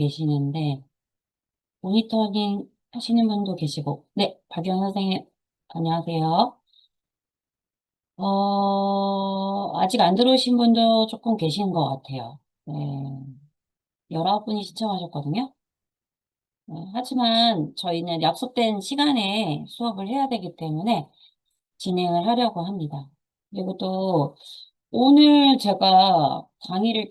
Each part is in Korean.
계시는데, 모니터링 하시는 분도 계시고, 네, 박영 선생님, 안녕하세요. 아직 안 들어오신 분도 조금 계신 것 같아요. 네, 19분이 신청하셨거든요. 하지만 저희는 약속된 시간에 수업을 해야 되기 때문에 진행을 하려고 합니다. 그리고 또 오늘 제가 강의를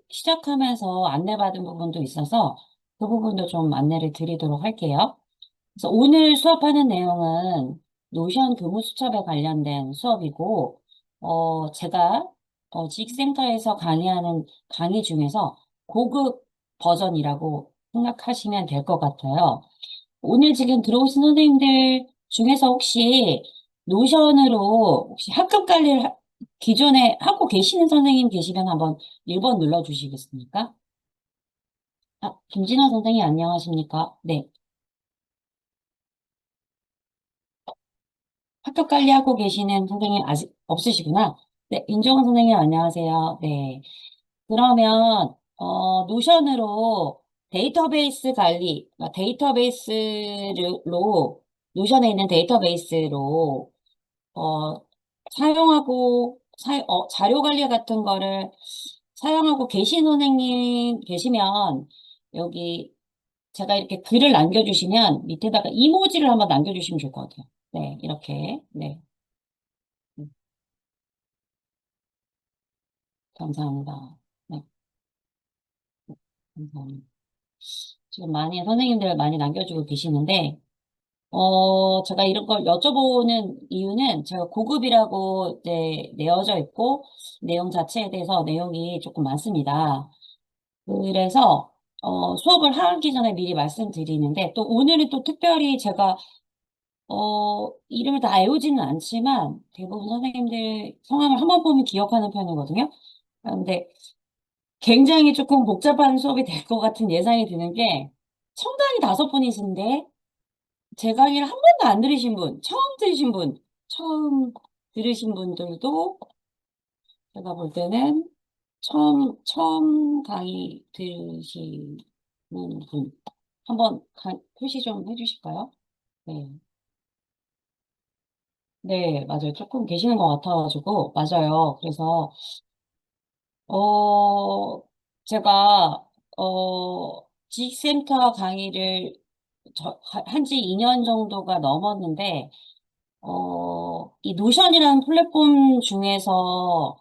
시작하면서 안내받은 부분도 있어서 그 부분도 좀 안내를 드리도록 할게요. 그래서 오늘 수업하는 내용은 노션 교무 수첩에 관련된 수업이고, 제가 지식센터에서 강의하는 강의 중에서 고급 버전이라고 생각하시면 될 것 같아요. 오늘 지금 들어오신 선생님들 중에서 혹시 노션으로 혹시 학급 관리를 기존에 하고 계시는 선생님 계시면 한번 1번 눌러주시겠습니까? 아, 김진아 선생님 안녕하십니까? 네. 학급 관리하고 계시는 선생님 아직 없으시구나. 네, 인종원 선생님 안녕하세요. 네. 그러면, 노션으로 데이터베이스 관리, 그러니까 데이터베이스로, 노션에 있는 데이터베이스로, 어, 자료 관리 같은 거를 사용하고 계신 선생님 계시면, 여기 제가 이렇게 글을 남겨주시면 밑에다가 이모지를 한번 남겨주시면 좋을 것 같아요. 네, 이렇게. 네. 감사합니다. 네, 감사합니다. 지금 많이 선생님들 많이 남겨주고 계시는데, 제가 이런 걸 여쭤보는 이유는 제가 고급이라고 이제 내어져 있고, 내용 자체에 대해서 내용이 조금 많습니다. 그래서, 수업을 하기 전에 미리 말씀드리는데, 또 오늘은 또 특별히 제가, 이름을 다 외우지는 않지만, 대부분 선생님들 성함을 한 번 보면 기억하는 편이거든요. 그런데 굉장히 조금 복잡한 수업이 될 것 같은 예상이 드는 게 청단이 5분이신데 제 강의를 한 번도 안 들으신 분, 처음 들으신 분들도 제가 볼 때는 처음 강의 들으시는 분 한번 표시 좀 해주실까요? 네. 네, 맞아요. 조금 계시는 것 같아가지고, 맞아요. 그래서, 어, 제가, 지식센터 강의를 한지 2년 정도가 넘었는데, 이 노션이라는 플랫폼 중에서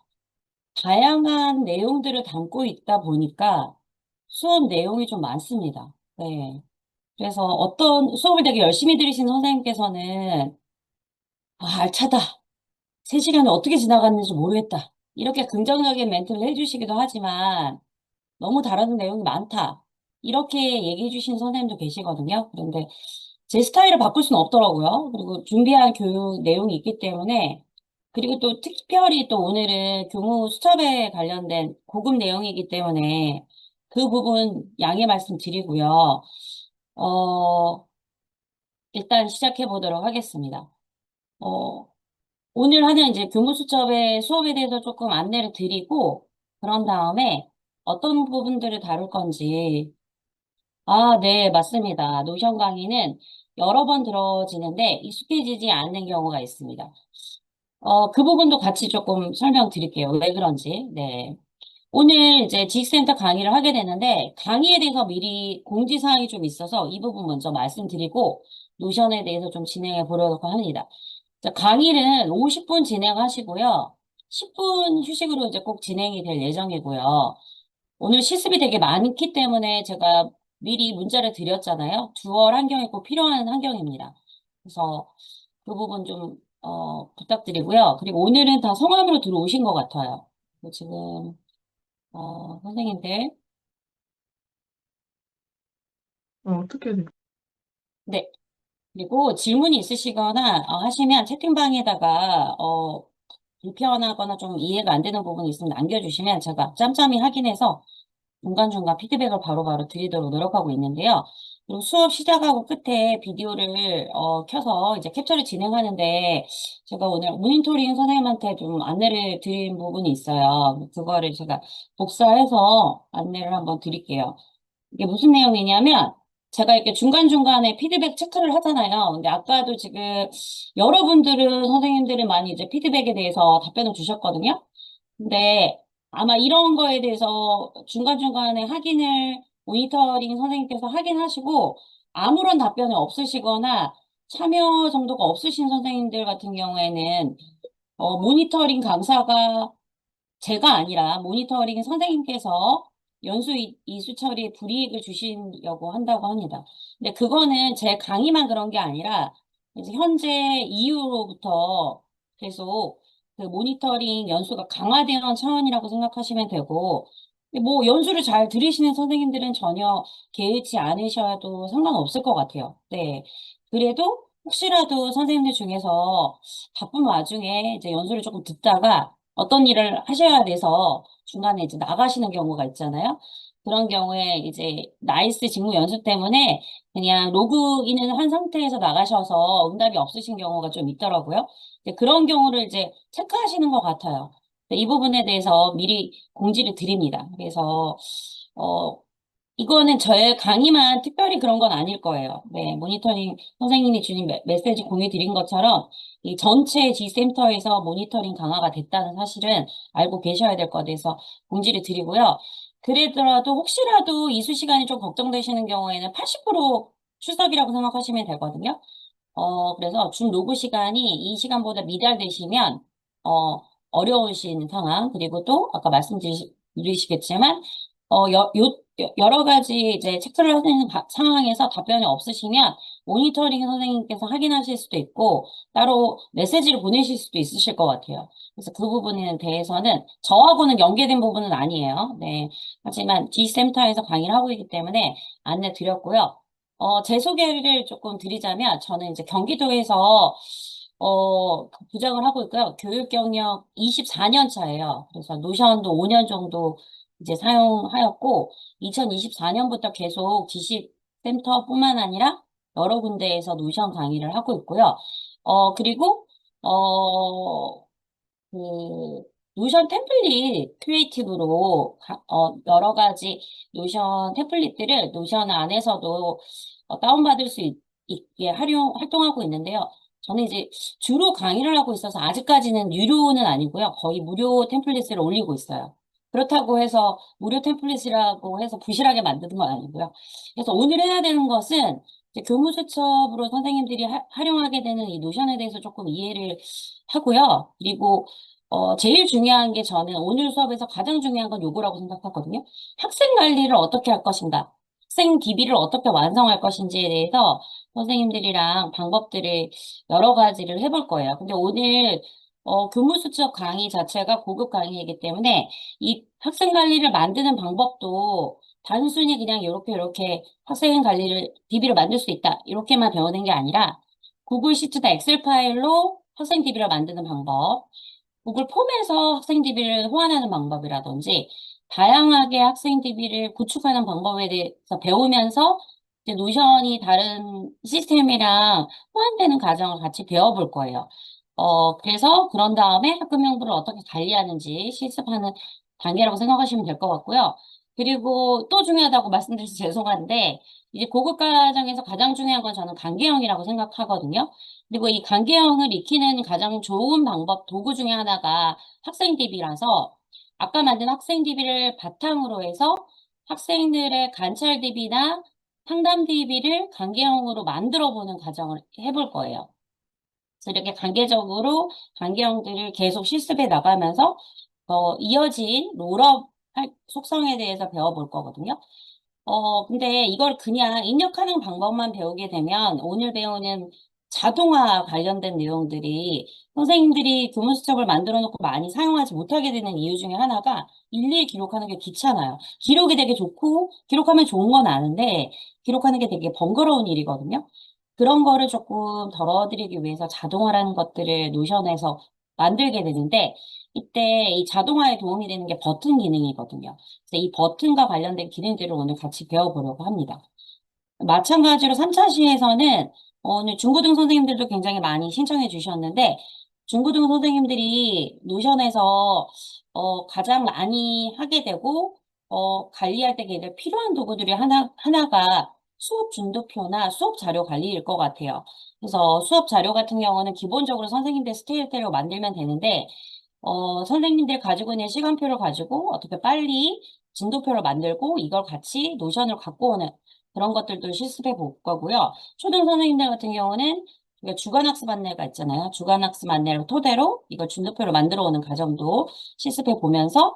다양한 내용들을 담고 있다 보니까 수업 내용이 좀 많습니다. 네. 그래서 어떤 수업을 되게 열심히 들으시는 선생님께서는, 아, 알차다. 3시간이 어떻게 지나갔는지 모르겠다. 이렇게 긍정적인 멘트를 해주시기도 하지만, 너무 다루는 내용이 많다. 이렇게 얘기해 주신 선생님도 계시거든요. 그런데 제 스타일을 바꿀 수는 없더라고요. 그리고 준비한 교육 내용이 있기 때문에, 그리고 또 특별히 또 오늘은 교무 수첩에 관련된 고급 내용이기 때문에 그 부분 양해 말씀 드리고요. 어, 일단 시작해 보도록 하겠습니다. 어, 오늘 하는 이제 교무 수첩의 수업에 대해서 조금 안내를 드리고, 그런 다음에 어떤 부분들을 다룰 건지, 아, 네, 맞습니다. 노션 강의는 여러 번 들어지는데 익숙해지지 않는 경우가 있습니다. 그 부분도 같이 조금 설명드릴게요. 왜 그런지. 네. 오늘 이제 지식센터 강의를 하게 되는데 강의에 대해서 미리 공지사항이 좀 있어서 이 부분 먼저 말씀드리고 노션에 대해서 좀 진행해 보려고 합니다. 자, 강의는 50분 진행하시고요. 10분 휴식으로 이제 꼭 진행이 될 예정이고요. 오늘 실습이 되게 많기 때문에 제가 미리 문자를 드렸잖아요. 듀얼 환경이 꼭 필요한 환경입니다. 그래서 그 부분 좀, 부탁드리고요. 그리고 오늘은 다 성함으로 들어오신 것 같아요. 지금, 선생님들. 어떻게 해야 돼? 네. 그리고 질문이 있으시거나 하시면 채팅방에다가, 불편하거나 좀 이해가 안 되는 부분이 있으면 남겨주시면 제가 짬짬이 확인해서 중간중간 피드백을 바로바로 드리도록 노력하고 있는데요. 그리고 수업 시작하고 끝에 비디오를 켜서 이제 캡처를 진행하는데 제가 오늘 모니터링 선생님한테 좀 안내를 드린 부분이 있어요. 그거를 제가 복사해서 안내를 한번 드릴게요. 이게 무슨 내용이냐면, 제가 이렇게 중간중간에 피드백 체크를 하잖아요. 근데 아까도 지금 여러분들은, 선생님들은 많이 이제 피드백에 대해서 답변을 주셨거든요. 근데 아마 이런 거에 대해서 중간중간에 모니터링 선생님께서 확인하시고 아무런 답변이 없으시거나 참여 정도가 없으신 선생님들 같은 경우에는 모니터링 강사가 제가 아니라 모니터링 선생님께서 이수 처리에 불이익을 주시려고 한다고 합니다. 근데 그거는 제 강의만 그런 게 아니라 이제 현재 이후로부터 계속 그 모니터링 연수가 강화되는 차원이라고 생각하시면 되고, 뭐 연수를 잘 들으시는 선생님들은 전혀 개의치 않으셔도 상관없을 것 같아요. 네. 그래도 혹시라도 선생님들 중에서 바쁜 와중에 이제 연수를 조금 듣다가 어떤 일을 하셔야 돼서 중간에 이제 나가시는 경우가 있잖아요. 그런 경우에 이제 나이스 직무 연수 때문에 그냥 로그인을 한 상태에서 나가셔서 응답이 없으신 경우가 좀 있더라고요. 이제 그런 경우를 이제 체크하시는 것 같아요. 이 부분에 대해서 미리 공지를 드립니다. 그래서 어, 이거는 저의 강의만 특별히 그런 건 아닐 거예요. 네, 모니터링 선생님이 주신 메시지 공유 드린 것처럼 이 전체 G센터에서 모니터링 강화가 됐다는 사실은 알고 계셔야 될 것 같아서 공지를 드리고요. 그러더라도 혹시라도 이수 시간이 좀 걱정되시는 경우에는 80% 출석이라고 생각하시면 되거든요. 그래서 준 로그 시간이 이 시간보다 미달되시면, 어려우신 상황, 그리고 또 아까 말씀드리시겠지만, 여러 가지 이제 체크를 하시는 상황에서 답변이 없으시면 모니터링 선생님께서 확인하실 수도 있고, 따로 메시지를 보내실 수도 있으실 것 같아요. 그래서 그 부분에 대해서는 저하고는 연계된 부분은 아니에요. 네. 하지만 G센터에서 강의를 하고 있기 때문에 안내 드렸고요. 제 소개를 조금 드리자면, 저는 이제 경기도에서, 부장을 하고 있고요. 교육 경력 24년 차예요. 그래서 노션도 5년 정도 이제 사용하였고, 2024년부터 계속 지식센터뿐만 아니라 여러 군데에서 노션 강의를 하고 있고요. 그리고, 어, 그 노션 템플릿 크리에이티브로 여러 가지 노션 템플릿들을 노션 안에서도 다운받을 수 있게 활동하고 있는데요. 저는 이제 주로 강의를 하고 있어서 아직까지는 유료는 아니고요. 거의 무료 템플릿을 올리고 있어요. 그렇다고 해서 무료 템플릿이라고 해서 부실하게 만드는 건 아니고요. 그래서 오늘 해야 되는 것은 이제 교무수첩으로 선생님들이 활용하게 되는 이 노션에 대해서 조금 이해를 하고요. 그리고 제일 중요한 게 저는 오늘 수업에서 가장 중요한 건 요거라고 생각하거든요. 학생 관리를 어떻게 할 것인가, 학생 DB를 어떻게 완성할 것인지에 대해서 선생님들이랑 방법들을 여러 가지를 해볼 거예요. 근데 오늘 교무수첩 강의 자체가 고급 강의이기 때문에 이 학생 관리를 만드는 방법도 단순히 그냥 이렇게 학생 관리를 DB를 만들 수 있다 이렇게만 배우는 게 아니라 구글 시트나 엑셀 파일로 학생 DB를 만드는 방법, 구글 폼에서 학생 DB를 호환하는 방법이라든지 다양하게 학생 DB를 구축하는 방법에 대해서 배우면서 이제 노션이 다른 시스템이랑 호환되는 과정을 같이 배워볼 거예요. 그래서 그런 다음에 학급 명부를 어떻게 관리하는지 실습하는 단계라고 생각하시면 될 것 같고요. 그리고 또 중요하다고 말씀드려서 죄송한데, 이제 고급 과정에서 가장 중요한 건 저는 강계형이라고 생각하거든요. 그리고 이 관계형을 익히는 가장 좋은 방법, 도구 중에 하나가 학생 DB라서 아까 만든 학생 DB를 바탕으로 해서 학생들의 관찰 DB나 상담 DB를 관계형으로 만들어 보는 과정을 해볼 거예요. 그래서 이렇게 단계적으로 관계형들을 계속 실습해 나가면서 이어진 롤업 속성에 대해서 배워볼 거거든요. 근데 이걸 그냥 입력하는 방법만 배우게 되면 오늘 배우는 자동화 관련된 내용들이 선생님들이 교문 수첩을 만들어 놓고 많이 사용하지 못하게 되는 이유 중에 하나가 일일이 기록하는 게 귀찮아요. 기록이 되게 좋고 기록하면 좋은 건 아는데 기록하는 게 되게 번거로운 일이거든요. 그런 거를 조금 덜어드리기 위해서 자동화라는 것들을 노션에서 만들게 되는데 이때 이 자동화에 도움이 되는 게 버튼 기능이거든요. 그래서 이 버튼과 관련된 기능들을 오늘 같이 배워보려고 합니다. 마찬가지로 3차 시에서는 오늘 중고등 선생님들도 굉장히 많이 신청해 주셨는데 중고등 선생님들이 노션에서 가장 많이 하게 되고 관리할 때 걔들 필요한 도구들이 하나가 수업 준도표나 수업 자료 관리일 것 같아요. 그래서 수업 자료 같은 경우는 기본적으로 선생님들 스타일대로 만들면 되는데, 선생님들 가지고 있는 시간표를 가지고 어떻게 빨리 진도표를 만들고 이걸 같이 노션으로 갖고 오는 그런 것들도 실습해 볼 거고요. 초등 선생님들 같은 경우는 우리가 주간학습 안내가 있잖아요. 주간학습 안내를 토대로 이걸 진도표를 만들어 오는 과정도 실습해 보면서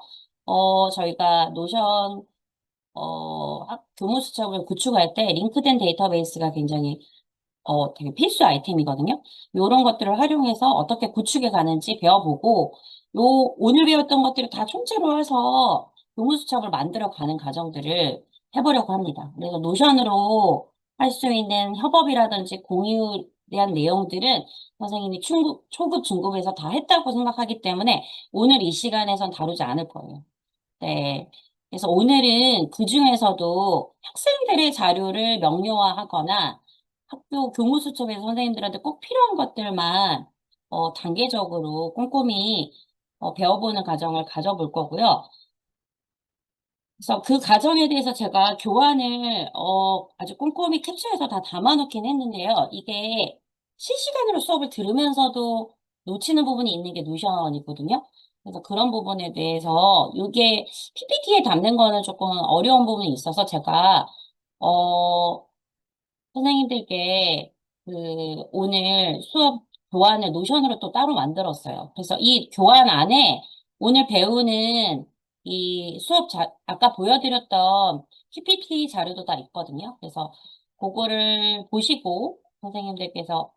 저희가 노션 교무 수첩을 구축할 때 링크된 데이터베이스가 굉장히 되게 필수 아이템이거든요. 이런 것들을 활용해서 어떻게 구축해 가는지 배워보고, 오늘 배웠던 것들을 다 총체로 해서 교무수첩을 만들어 가는 과정들을 해보려고 합니다. 그래서 노션으로 할 수 있는 협업이라든지 공유에 대한 내용들은 선생님이 초급, 중급에서 다 했다고 생각하기 때문에 오늘 이 시간에선 다루지 않을 거예요. 네. 그래서 오늘은 그 중에서도 학생들의 자료를 명료화하거나 학교 교무수첩에서 선생님들한테 꼭 필요한 것들만 단계적으로 꼼꼼히 배워보는 과정을 가져볼 거고요. 그래서 그 과정에 대해서 제가 교환을 아주 꼼꼼히 캡처해서 다 담아놓긴 했는데요. 이게 실시간으로 수업을 들으면서도 놓치는 부분이 있는 게 노션이거든요. 그래서 그런 부분에 대해서 이게 PPT에 담는 거는 조금 어려운 부분이 있어서 제가 어, 선생님들께 오늘 수업 교환을 노션으로 또 따로 만들었어요. 그래서 이 교환 안에 오늘 배우는 이 아까 보여드렸던 PPT 자료도 다 있거든요. 그래서 그거를 보시고 선생님들께서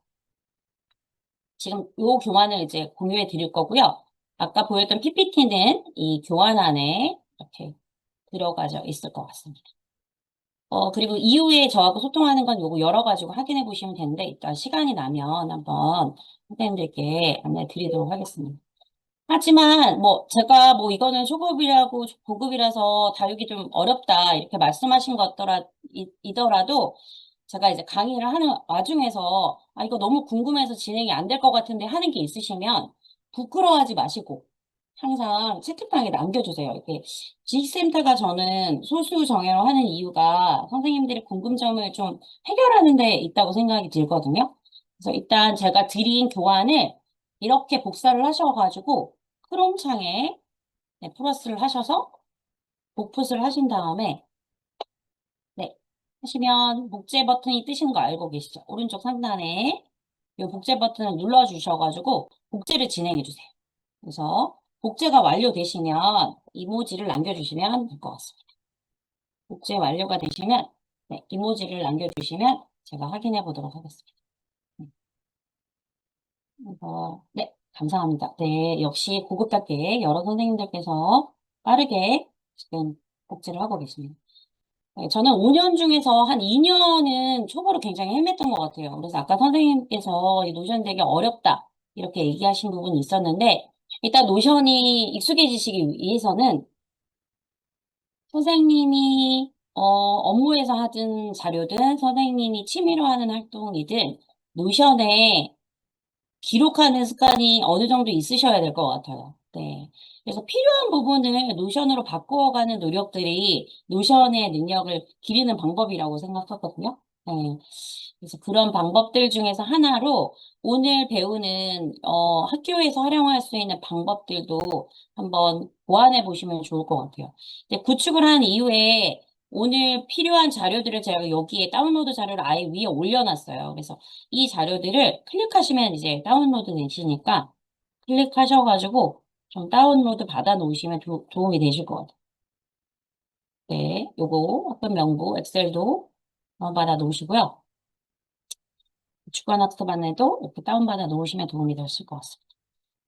지금 요 교환을 이제 공유해 드릴 거고요. 아까 보였던 PPT는 이 교환 안에 이렇게 들어가져 있을 것 같습니다. 그리고 이후에 저하고 소통하는 건 요거 열어가지고 확인해 보시면 되는데, 일단 시간이 나면 한번 선생님들께 안내 드리도록 하겠습니다. 하지만, 제가 이거는 초급이라고 고급이라서 다루기 좀 어렵다, 이렇게 말씀하신 이더라도, 제가 이제 강의를 하는 와중에서, 이거 너무 궁금해서 진행이 안 될 것 같은데 하는 게 있으시면, 부끄러워하지 마시고, 항상 채팅방에 남겨주세요. 이렇게 지식센터가 저는 소수 정예로 하는 이유가 선생님들의 궁금점을 좀 해결하는 데 있다고 생각이 들거든요. 그래서 일단 제가 드린 교환을 이렇게 복사를 하셔가지고 크롬 창에 네, 플러스를 하셔서 복붙을 하신 다음에 네, 하시면 복제 버튼이 뜨시는 거 알고 계시죠? 오른쪽 상단에 이 복제 버튼을 눌러주셔가지고 복제를 진행해 주세요. 그래서 복제가 완료되시면 이모지를 남겨주시면 될 것 같습니다. 복제 완료가 되시면 네, 이모지를 남겨주시면 제가 확인해 보도록 하겠습니다. 네, 네, 감사합니다. 네, 역시 고급답게 여러 선생님들께서 빠르게 지금 복제를 하고 계십니다. 네, 저는 5년 중에서 한 2년은 초보로 굉장히 헤맸던 것 같아요. 그래서 아까 선생님께서 이 노션 되게 어렵다 이렇게 얘기하신 부분이 있었는데 일단 노션이 익숙해지시기 위해서는 선생님이 업무에서 하든 자료든 선생님이 취미로 하는 활동이든 노션에 기록하는 습관이 어느 정도 있으셔야 될 것 같아요. 네. 그래서 필요한 부분을 노션으로 바꾸어가는 노력들이 노션의 능력을 기르는 방법이라고 생각하거든요. 네. 그래서 그런 방법들 중에서 하나로 오늘 배우는 학교에서 활용할 수 있는 방법들도 한번 보완해 보시면 좋을 것 같아요. 이제 구축을 한 이후에 오늘 필요한 자료들을 제가 여기에 다운로드 자료를 아예 위에 올려놨어요. 그래서 이 자료들을 클릭하시면 이제 다운로드 되시니까 클릭하셔가지고 좀 다운로드 받아 놓으시면 도움이 되실 것 같아요. 네, 요거 학급 명부 엑셀도 다운받아 놓으시고요. 주간학습안에도 이렇게 다운받아 놓으시면 도움이 되실 것 같습니다.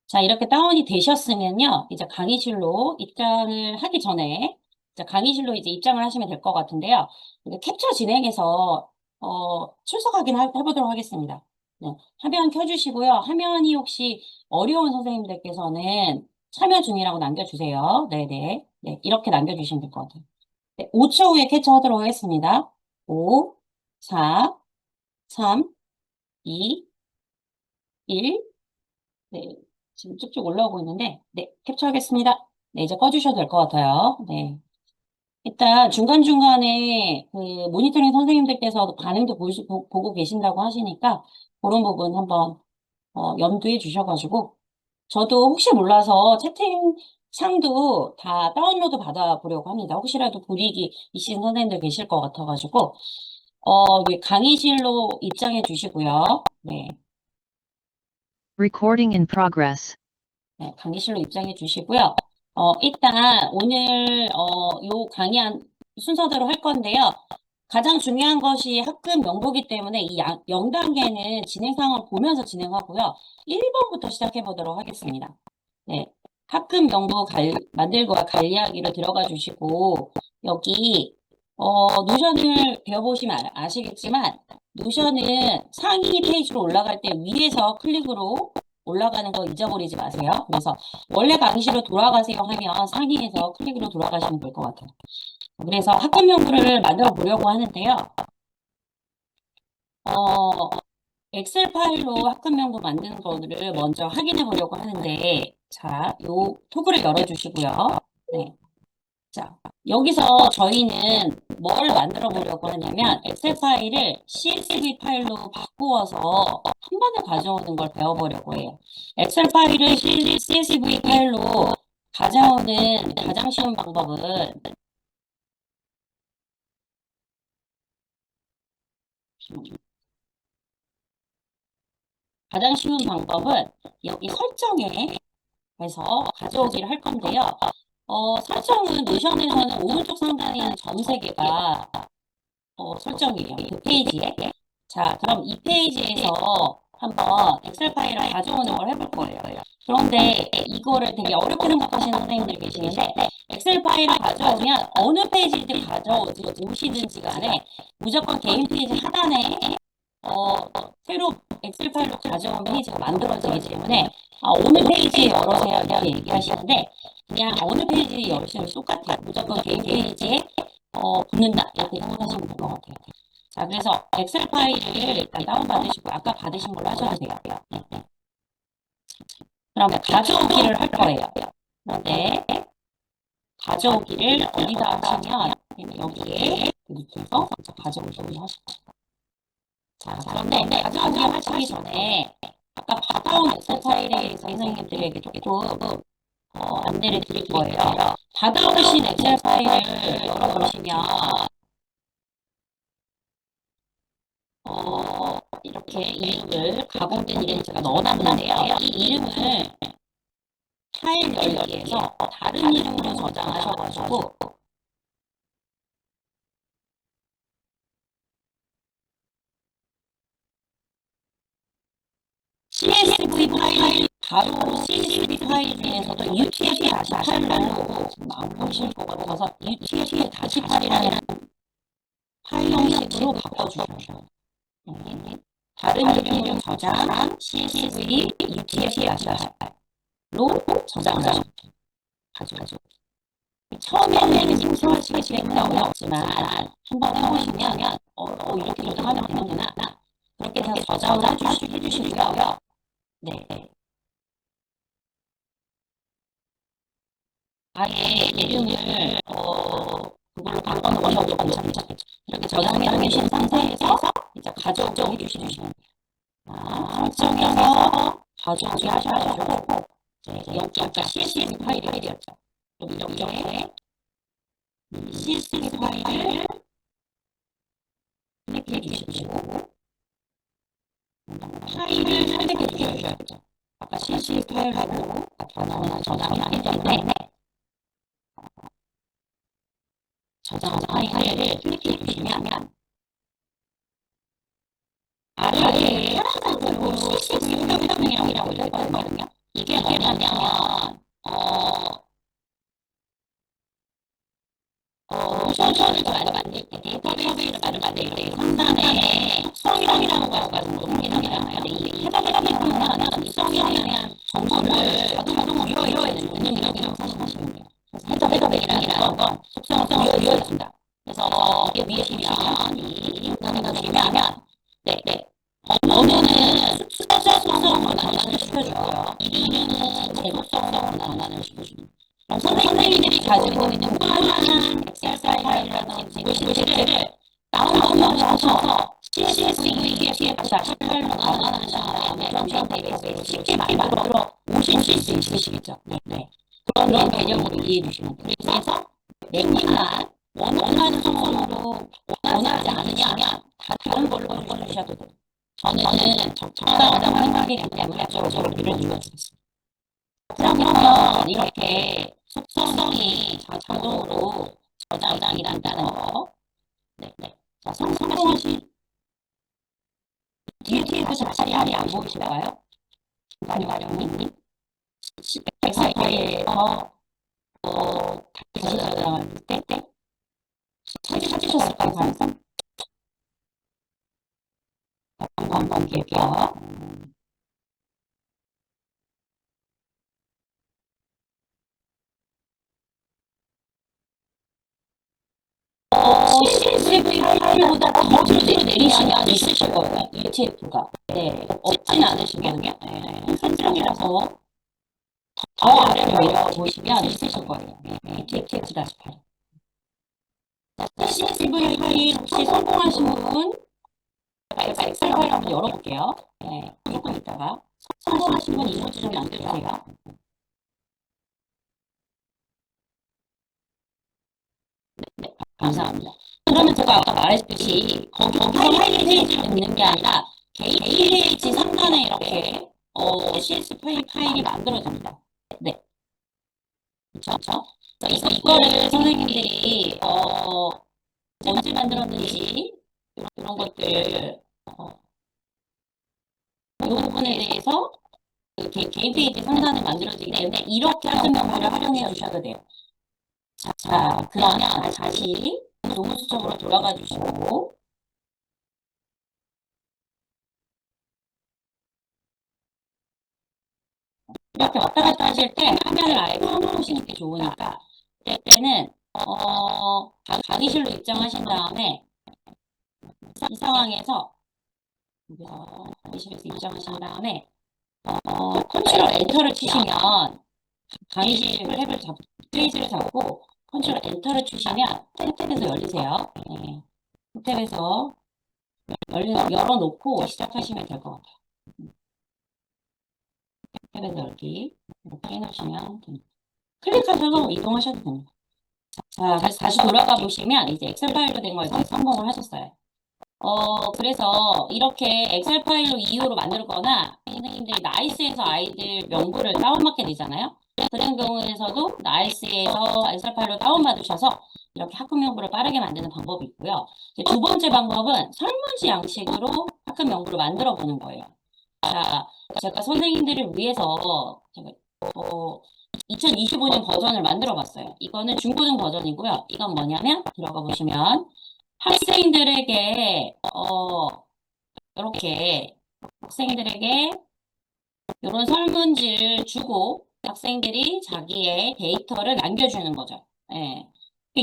자, 이렇게 다운이 되셨으면요. 이제 강의실로 입장을 하기 전에, 이제 강의실로 이제 입장을 하시면 될 것 같은데요. 이제 캡처 진행해서, 출석 해보도록 하겠습니다. 네. 화면 켜주시고요. 화면이 혹시 어려운 선생님들께서는 참여 중이라고 남겨주세요. 네네. 네. 이렇게 남겨주시면 될 것 같아요. 네. 5초 후에 캡처하도록 하겠습니다. 5, 4, 3, 2, 1. 네, 지금 쭉쭉 올라오고 있는데, 네, 캡처하겠습니다. 네, 이제 꺼주셔도 될 것 같아요. 네. 일단 중간중간에 그 모니터링 선생님들께서 반응도 보고 계신다고 하시니까 그런 부분 한번 염두에 주셔가지고 저도 혹시 몰라서 채팅창도 다 다운로드 받아보려고 합니다. 혹시라도 불이익이 있으신 선생님들 계실 것 같아가지고 네, 강의실로 입장해 주시고요. 네. Recording in progress. 네, 강의실로 입장해 주시고요. 일단 오늘 요 강의한 순서대로 할 건데요. 가장 중요한 것이 학급 명부이기 때문에 이 0단계는 진행 상황을 보면서 진행하고요. 1번부터 시작해 보도록 하겠습니다. 네. 학급 명부 만들기와 관리하기로 들어가 주시고 여기 노션을 배워보시면 아시겠지만 노션은 상위 페이지로 올라갈 때 위에서 클릭으로 올라가는 거 잊어버리지 마세요. 그래서 원래 강의실로 돌아가세요 하면 상위에서 클릭으로 돌아가시면 될 것 같아요. 그래서 학급 명부를 만들어 보려고 하는데요. 엑셀 파일로 학급 명부 만드는 거를 먼저 확인해 보려고 하는데, 자, 요 토글을 열어주시고요. 네. 자, 여기서 저희는 뭘 만들어 보려고 하냐면, 엑셀 파일을 CSV 파일로 바꾸어서 한 번에 가져오는 걸 배워보려고 해요. 엑셀 파일을 CSV 파일로 가져오는 가장 쉬운 방법은 여기 설정에 해서 가져오기를 할 건데요. 설정은 노션에서는 오른쪽 상단에 있는 점 3개가 설정이에요. 그 페이지에. 자, 그럼 이 페이지에서 한번 엑셀 파일을 가져오는 걸 해볼 거예요. 그런데 이거를 되게 어렵게 생각하시는 선생님들 계시는데 엑셀 파일을 가져오면 어느 페이지를 가져오시든지 간에 무조건 개인 페이지 하단에 새로 엑셀 파일로 가져온 페이지가 만들어지기 때문에 어느 페이지에 열어서야 이렇게 얘기하시는데 그냥 어느 페이지에 열으시면 똑같아요. 무조건 개인 페이지에 붙는다 이렇게 생각하시면 될 것 같아요. 자, 그래서 엑셀 파일을 일단 다운받으시고 아까 받으신 걸로 하셔도 돼요. 네. 그러면 가져오기를 할 거예요. 그런데 가져오기를 어디다 하시면 여기에 밑에서 가져오기를 하시죠. 자, 그런데 가져오기 하시기 전에 아까 받아온 엑셀 파일에 대해서 선생님들에게 조금 안내를 드릴 거예요. 받아오신 엑셀 파일을 열어보시면 이렇게 이름을 가공된 이름을 제가 넣어놨는데요. 이 이름을 파일 열기에서 다른 이름으로 저장하셔가지고 CSV 파일, 바로 CSV 파일 중에서도 UTF 다시 파일로 지금 안 보이실 것 같아서 UTF 다시 파일이라는 파일 형식으로 바꿔주셔요. 다른 이름으로 저장 CSV UTF 다시 파일로 저장하셔요. 처음에는 생소하시기 때문에 어렵지만 한번 해보시면 이렇게 저장하면 되는구나. 그렇게 해서 저장을 해주시고요. 네. 아예 이름을 그걸로 바꿔놓으셔도 괜찮겠죠. 이렇게 저장해 놓으신 상태에서 이제 가져오기 해주시면 돼요. 설정해서 가져오기 하셔가지고 여기 아까 CSV 파일이었죠. 여기에 CSV 파일을 클릭해 주시고 파일을 선택해 주셔야죠. 아까 CSV 파일하고 저장이 아니기 때문에 저장 파일을 클릭해 주시면 아래에 파란색으로 CSV 설명이라고 되어 있거든요. 이게 뭐냐면 노션을 만들 때 데이터베이스를 만들 때 상단에 특성이라는 거가 높이잖아요. 이 해당되는 거는 특성이라는 정보를 자동으로 이루어야 되는 능력이라고 생각하시면 돼요. 해당되는 건 특성을 이루어진다. 그래서 이게 위에 보시면 이 단어가 보시면 언어는 숫자 속성으로 변환을 시켜주고요. 이름은 제곱 속성으로 변환을 시켜줍니다. 그럼 선생님들이 가지고 있는 무한한 엑셀 파일이라든지 글씨를 다운로드 하셔서 CSV에 다시 파일로 나눠놓은 다음에 런칭 데이터베이스 쉽게 만들어 오실 수 있으시겠죠? 네, 네. 그런 개념으로 이해해 주시면 돼요. 그래서 내기만 원하는 성으로 원하지 않으시면 다른 걸로 바꿔주셔도 돼요. 저는 적당하다고 생각이기 때문에 저쪽으로 밀어주겠습니다. 그러면 이렇게 속성이 자동으로 저장이 난다는 거. 네, 네. 자, 성공하신 뒤에 보신 자리 안 보이실까요? 가령님 엑셀 파일에서 다시 저장할 때 찾으셨을까요? 가능성? 한번 볼게요. CSV 파일보다 더 밑으로 내리시면 있으실 거예요. UTF가. 네, 없진 않으시거든요. 네, 선정이라서 더 아래로 내려보시면 있으실 거예요. UTF-8. CSV 파일 혹시 성공하신 분, 제가 엑셀 파일 한번 열어볼게요. 네, 조금 있다가. 성공하신 분 이모지 좀 남겨주세요. 감사합니다. 그러면 제가 아까 말했듯이 거기서 파일 페이지를 넣는 게 아니라 KPH 상단에 이렇게 CS 파일이 만들어집니다. 네, 그렇죠? 이거를 선생님들이 언제 만들었는지 이런 것들 이 부분에 대해서 그 개인 페이지 상단에 만들어지기 때문에 이렇게 하는 명령을 활용해 주셔도 돼요. 자, 그러면 다시 노무수적으로 돌아가 주시고 이렇게 왔다 갔다 하실 때 화면을 아예 펴놓으시는 게 좋으니까 그때는 강의실로 입장하신 다음에 이 상황에서 강의실에서 입장하신 다음에 컨트롤 엔터를 치시면 강의실 페이지를 잡고 컨트롤 엔터를 치시면 탭에서 열리세요. 네. 탭에서 열어놓고 시작하시면 될 것 같아요. 탭에서 열기 이렇게 해놓으시면 됩니다. 클릭하셔서 이동하셔도 됩니다. 자, 다시 돌아가 보시면 이제 엑셀 파일로 된 걸 이제 성공을 하셨어요. 그래서 이렇게 엑셀 파일로 이유로 만들거나 선생님들이 나이스에서 아이들 명부를 다운받게 되잖아요. 그런 경우에서도 나이스에서 엑셀 파일로 다운받으셔서 이렇게 학급 명부를 빠르게 만드는 방법이 있고요. 이제 두 번째 방법은 설문지 양식으로 학급 명부를 만들어 보는 거예요. 자, 제가 선생님들을 위해서 제가 2025년 버전을 만들어 봤어요. 이거는 중고등 버전이고요. 이건 뭐냐면 들어가 보시면 학생들에게 이렇게 학생들에게 이런 설문지를 주고 학생들이 자기의 데이터를 남겨주는 거죠. 예.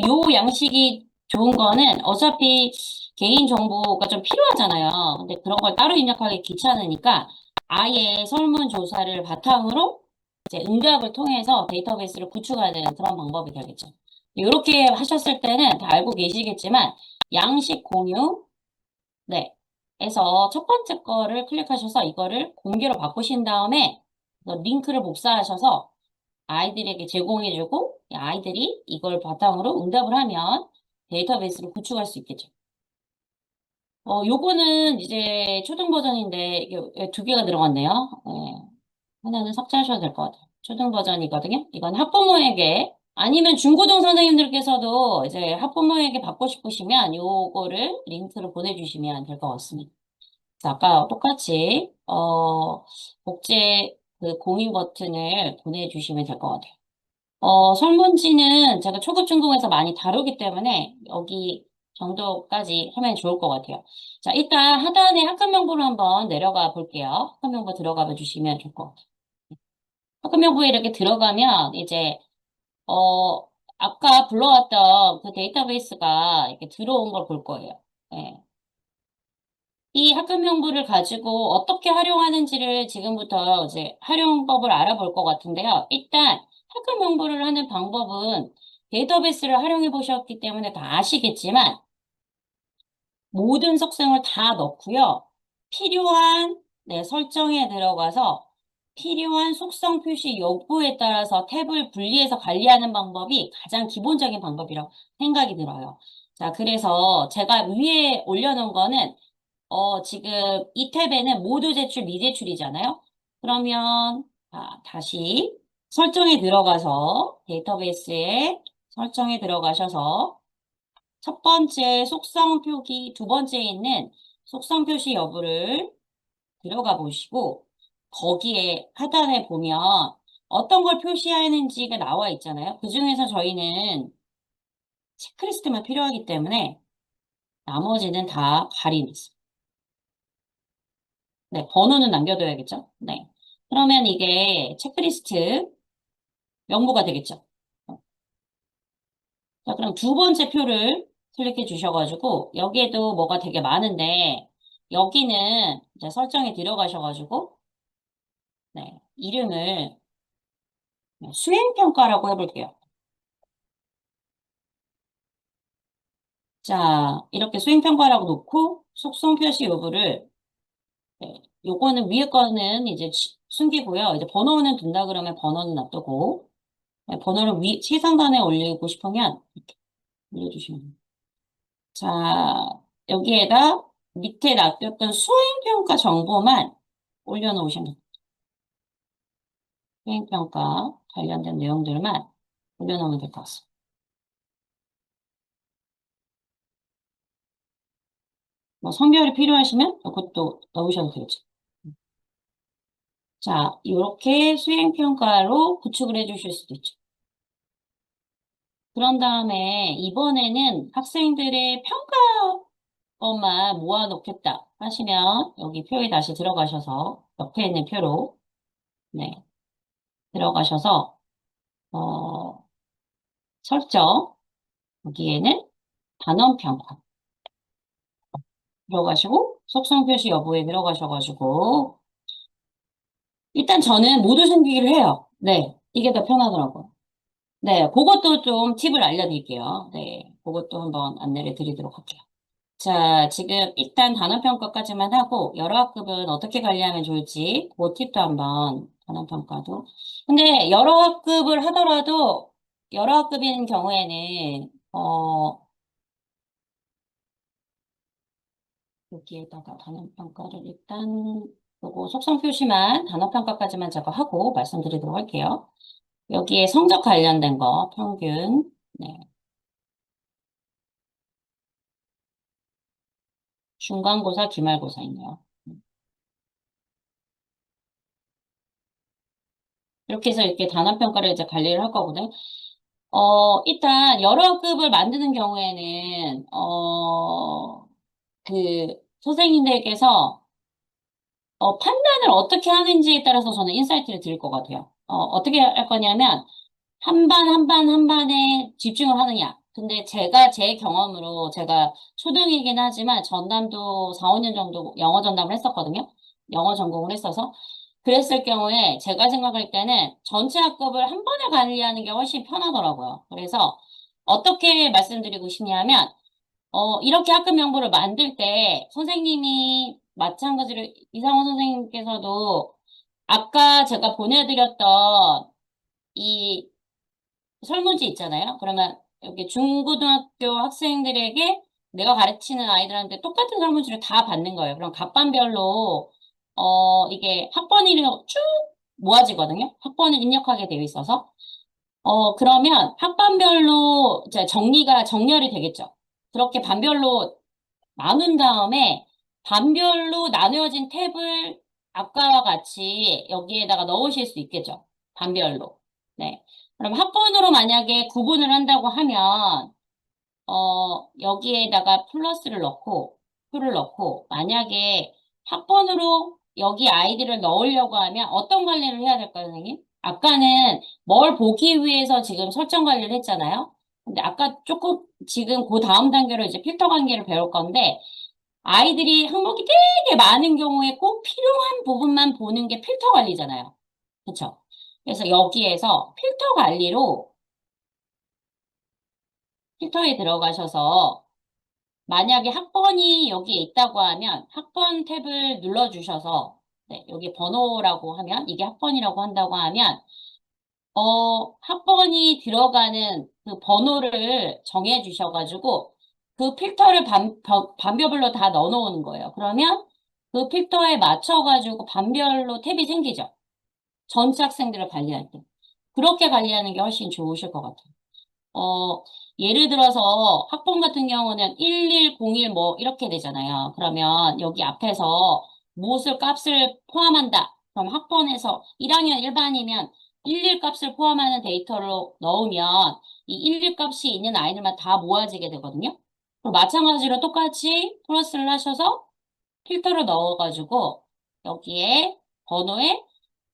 요 양식이 좋은 거는 어차피 개인 정보가 좀 필요하잖아요. 근데 그런 걸 따로 입력하기 귀찮으니까 아예 설문조사를 바탕으로 이제 응답을 통해서 데이터베이스를 구축하는 그런 방법이 되겠죠. 이렇게 하셨을 때는 다 알고 계시겠지만 양식 공유, 네. 해서 첫 번째 거를 클릭하셔서 이거를 공개로 바꾸신 다음에 링크를 복사하셔서 아이들에게 제공해주고 아이들이 이걸 바탕으로 응답을 하면 데이터베이스를 구축할 수 있겠죠. 요거는 이제 초등 버전인데 이게 두 개가 들어갔네요. 네. 하나는 삭제하셔도 될 것 같아요. 초등 버전이거든요. 이건 학부모에게 아니면 중고등 선생님들께서도 이제 학부모에게 받고 싶으시면 요거를 링크를 보내주시면 될 것 같습니다. 그래서 아까 똑같이 복제 그 공유 버튼을 보내주시면 될 것 같아요. 설문지는 제가 초급 중급에서 많이 다루기 때문에 여기 정도까지 하면 좋을 것 같아요. 자, 일단 하단에 학급 명부를 한번 내려가 볼게요. 학급 명부 들어가 봐 주시면 좋을 것 같아요. 학급 명부에 이렇게 들어가면 이제 어 아까 불러왔던 그 데이터베이스가 이렇게 들어온 걸 볼 거예요. 예. 이 학급 명부를 가지고 어떻게 활용하는지를 지금부터 이제 활용법을 알아볼 것 같은데요. 일단 학급 명부를 하는 방법은 데이터베이스를 활용해 보셨기 때문에 다 아시겠지만 모든 속성을 다 넣고요. 필요한 설정에 들어가서 필요한 속성 표시 여부에 따라서 탭을 분리해서 관리하는 방법이 가장 기본적인 방법이라고 생각이 들어요. 자, 그래서 제가 위에 올려놓은 거는 지금 이 탭에는 모두 제출, 미제출이잖아요. 그러면 다시 설정에 들어가서 데이터베이스에 설정에 들어가셔서 첫 번째 속성 표기, 두 번째에 있는 속성 표시 여부를 들어가 보시고 거기에 하단에 보면 어떤 걸 표시하는지가 나와 있잖아요. 그중에서 저희는 체크리스트만 필요하기 때문에 나머지는 다 가리냈어요. 네, 번호는 남겨둬야겠죠? 네. 그러면 이게 체크리스트 명부가 되겠죠? 자, 그럼 두 번째 표를 클릭해 주셔가지고, 여기에도 뭐가 되게 많은데, 여기는 이제 설정에 들어가셔가지고, 네, 이름을 수행평가라고 해볼게요. 자, 이렇게 수행평가라고 놓고, 속성 표시 여부를, 네, 요거는 위에 거는 이제 숨기고요. 이제 번호는 둔다 그러면 번호는 놔두고, 네, 번호를 최상단에 올리고 싶으면, 이렇게 올려주시면 돼요. 자, 여기에다 밑에 놔뒀던 수행평가 정보만 올려놓으시면 돼요. 수행평가 관련된 내용들만 올려놓으면 될 것 같습니다. 뭐 성별이 필요하시면 그것도 넣으셔도 되죠. 자, 이렇게 수행평가로 구축을 해주실 수도 있죠. 그런 다음에 이번에는 학생들의 평가것만 모아놓겠다 하시면 여기 표에 다시 들어가셔서 옆에 있는 표로 네, 들어가셔서 설정 여기에는 단원평가 들어가시고 속성 표시 여부에 들어가셔가지고 일단 저는 모두 숨기기를 해요. 네, 이게 더 편하더라고요. 네, 그것도 좀 팁을 알려드릴게요. 네, 그것도 한번 안내를 드리도록 할게요. 자, 지금 일단 단원평가까지만 하고 여러 학급은 어떻게 관리하면 좋을지 그 팁도 한번 단원평가도. 근데 여러 학급을 하더라도 여러 학급인 경우에는 여기에다가 단원평가를 일단 요거 속성 표시만 단원평가까지만 제가 하고 말씀드리도록 할게요. 여기에 성적 관련된 거 평균 네. 중간고사, 기말고사 있네요. 이렇게 해서 이렇게 단원평가를 이제 관리를 할 거거든요. 일단 여러 급을 만드는 경우에는 그 선생님들께서 판단을 어떻게 하는지에 따라서 저는 인사이트를 드릴 것 같아요. 어떻게 할 거냐면 한 반, 한 반, 한 반에 집중을 하느냐. 근데 제가 제 경험으로 제가 초등이긴 하지만 전담도 4, 5년 정도 영어 전담을 했었거든요. 영어 전공을 했어서. 그랬을 경우에 제가 생각할 때는 전체 학급을 한 번에 관리하는 게 훨씬 편하더라고요. 그래서 어떻게 말씀드리고 싶냐면 이렇게 학급 명부를 만들 때 선생님이 마찬가지로 이상호 선생님께서도 아까 제가 보내드렸던 이 설문지 있잖아요. 그러면 여기 중고등학교 학생들에게 내가 가르치는 아이들한테 똑같은 설문지를 다 받는 거예요. 그럼 각반별로 이게 학번이 쭉 모아지거든요. 학번을 입력하게 되어 있어서. 그러면 학반별로 이제 정렬이 되겠죠. 그렇게 반별로 나눈 다음에 반별로 나누어진 탭을 아까와 같이 여기에다가 넣으실 수 있겠죠. 반별로. 네. 그럼 학번으로 만약에 구분을 한다고 하면, 여기에다가 플러스를 넣고, 표를 넣고, 만약에 학번으로 여기 아이디를 넣으려고 하면 어떤 관리를 해야 될까요, 선생님? 아까는 뭘 보기 위해서 지금 설정 관리를 했잖아요. 근데 아까 조금 지금 그 다음 단계로 이제 필터 관계를 배울 건데, 아이들이 항목이 되게 많은 경우에 꼭 필요한 부분만 보는 게 필터 관리잖아요. 그쵸? 그래서 여기에서 필터 관리로 필터에 들어가셔서 만약에 학번이 여기에 있다고 하면 학번 탭을 눌러주셔서 네, 여기 번호라고 하면 이게 학번이라고 한다고 하면 학번이 들어가는 그 번호를 정해 주셔가지고 그 필터를 반별로 다 넣어 놓는 거예요. 그러면 그 필터에 맞춰가지고 반별로 탭이 생기죠. 전체 학생들을 관리할 때. 그렇게 관리하는 게 훨씬 좋으실 것 같아요. 어, 예를 들어서 학번 같은 경우는 1101 뭐 이렇게 되잖아요. 그러면 여기 앞에서 무엇을 값을 포함한다. 그럼 학번에서 1학년 1반이면 11 값을 포함하는 데이터로 넣으면 이 11 값이 있는 아이들만 다 모아지게 되거든요. 그리고 마찬가지로 똑같이 플러스를 하셔서 필터를 넣어가지고 여기에 번호에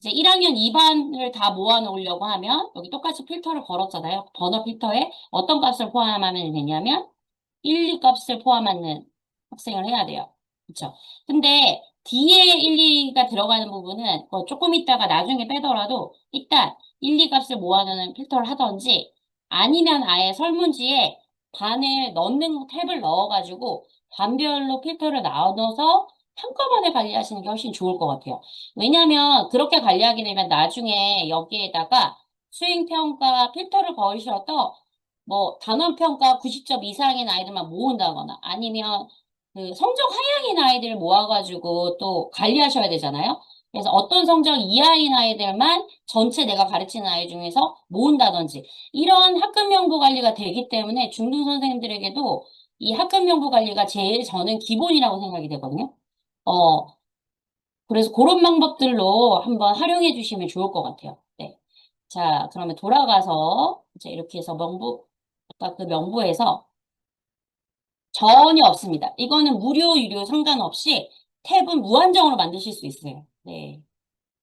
이제 1학년 2반을 다 모아놓으려고 하면 여기 똑같이 필터를 걸었잖아요. 번호 필터에 어떤 값을 포함하면 되냐면 1, 2 값을 포함하는 학생을 해야 돼요. 그렇죠? 근데 뒤에 1, 2가 들어가는 부분은 조금 있다가 나중에 빼더라도 일단 1, 2 값을 모아놓는 필터를 하던지 아니면 아예 설문지에 반을 넣는 탭을 넣어가지고 반별로 필터를 나눠서 한꺼번에 관리하시는 게 훨씬 좋을 것 같아요. 왜냐면 그렇게 관리하게 되면 나중에 여기에다가 수행평가 필터를 거으셔도 뭐 단원평가 90점 이상인 아이들만 모은다거나 아니면 그 성적 하향인 아이들 모아가지고 또 관리하셔야 되잖아요. 그래서 어떤 성적 이하인 아이들만 전체 내가 가르치는 아이 중에서 모은다든지 이런 학급 명부 관리가 되기 때문에 중등 선생님들에게도 이 학급 명부 관리가 제일 저는 기본이라고 생각이 되거든요. 어, 그래서 그런 방법들로 한번 활용해 주시면 좋을 것 같아요. 네. 자, 그러면 돌아가서 이제 이렇게 해서 아까 그 명부에서 전혀 없습니다. 이거는 무료, 유료 상관없이 탭은 무한정으로 만드실 수 있어요. 네.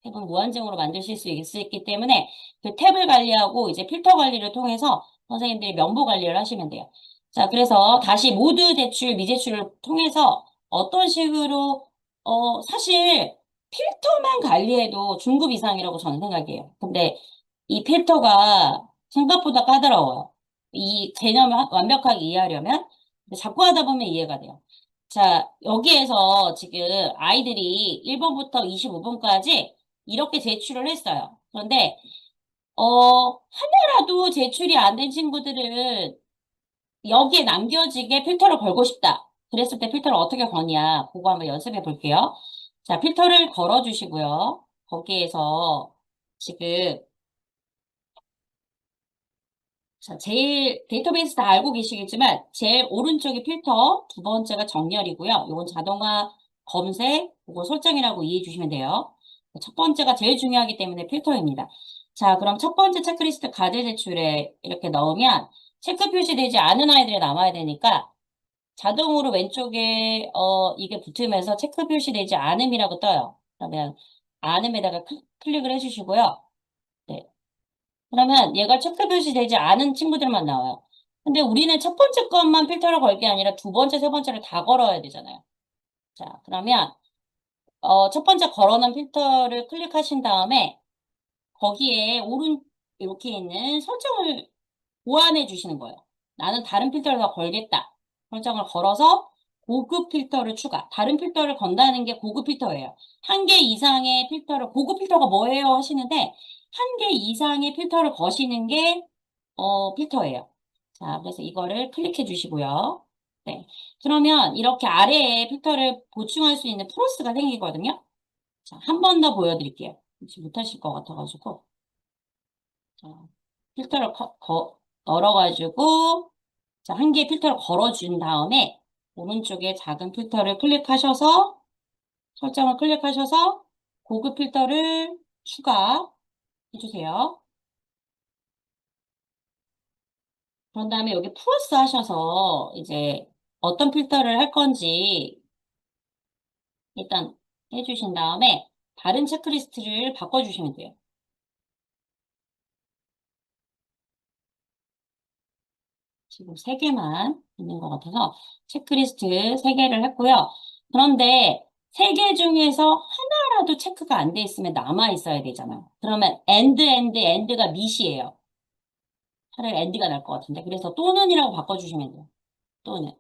탭은 무한정으로 만드실 수 있기 때문에 그 탭을 관리하고 이제 필터 관리를 통해서 선생님들이 명부 관리를 하시면 돼요. 자, 그래서 다시 모두 제출, 미제출을 통해서 어떤 식으로, 사실 필터만 관리해도 중급 이상이라고 저는 생각해요. 근데 이 필터가 생각보다 까다로워요. 이 개념을 완벽하게 이해하려면 자꾸 하다 보면 이해가 돼요. 자, 여기에서 지금 아이들이 1번부터 25번까지 이렇게 제출을 했어요. 그런데, 하나라도 제출이 안 된 친구들은 여기에 남겨지게 필터를 걸고 싶다. 그랬을 때 필터를 어떻게 거냐. 그거 한번 연습해 볼게요. 자, 필터를 걸어 주시고요. 거기에서 지금 자, 제일 데이터베이스 다 알고 계시겠지만 제일 오른쪽이 필터, 두 번째가 정렬이고요. 이건 자동화 검색, 그거 설정이라고 이해해 주시면 돼요. 첫 번째가 제일 중요하기 때문에 필터입니다. 자, 그럼 첫 번째 체크리스트 과제 제출에 이렇게 넣으면 체크 표시되지 않은 아이들이 남아야 되니까 자동으로 왼쪽에 이게 붙으면서 체크 표시되지 않음이라고 떠요. 그러면 않음에다가 클릭을 해주시고요. 네. 그러면 얘가 체크 표시되지 않은 친구들만 나와요. 근데 우리는 첫 번째 것만 필터를 걸 게 아니라 두 번째, 세 번째를 다 걸어야 되잖아요. 자, 그러면 첫 번째 걸어놓은 필터를 클릭하신 다음에 거기에 이렇게 있는 설정을 보완해 주시는 거예요. 나는 다른 필터를 더 걸겠다. 설정을 걸어서 고급 필터를 추가. 다른 필터를 건다는 게 고급 필터예요. 한 개 이상의 필터를, 고급 필터가 뭐예요? 하시는데, 한 개 이상의 필터를 거시는 게, 필터예요. 자, 그래서 이거를 클릭해 주시고요. 네. 그러면 이렇게 아래에 필터를 보충할 수 있는 플러스가 생기거든요. 자, 한 번 더 보여드릴게요. 혹시 못하실 것 같아가지고. 자, 필터를 널어가지고, 자, 한 개의 필터를 걸어준 다음에, 오른쪽에 작은 필터를 클릭하셔서, 설정을 클릭하셔서, 고급 필터를 추가해주세요. 그런 다음에 여기 플러스 하셔서, 이제, 어떤 필터를 할 건지, 일단 해주신 다음에, 다른 체크리스트를 바꿔주시면 돼요. 지금 세 개만 있는 것 같아서 체크리스트 세 개를 했고요. 그런데 세 개 중에서 하나라도 체크가 안 돼 있으면 남아 있어야 되잖아요. 그러면 and가 밑이에요. 차라리 and가 날 것 같은데. 그래서 또는이라고 바꿔주시면 돼요. 또는.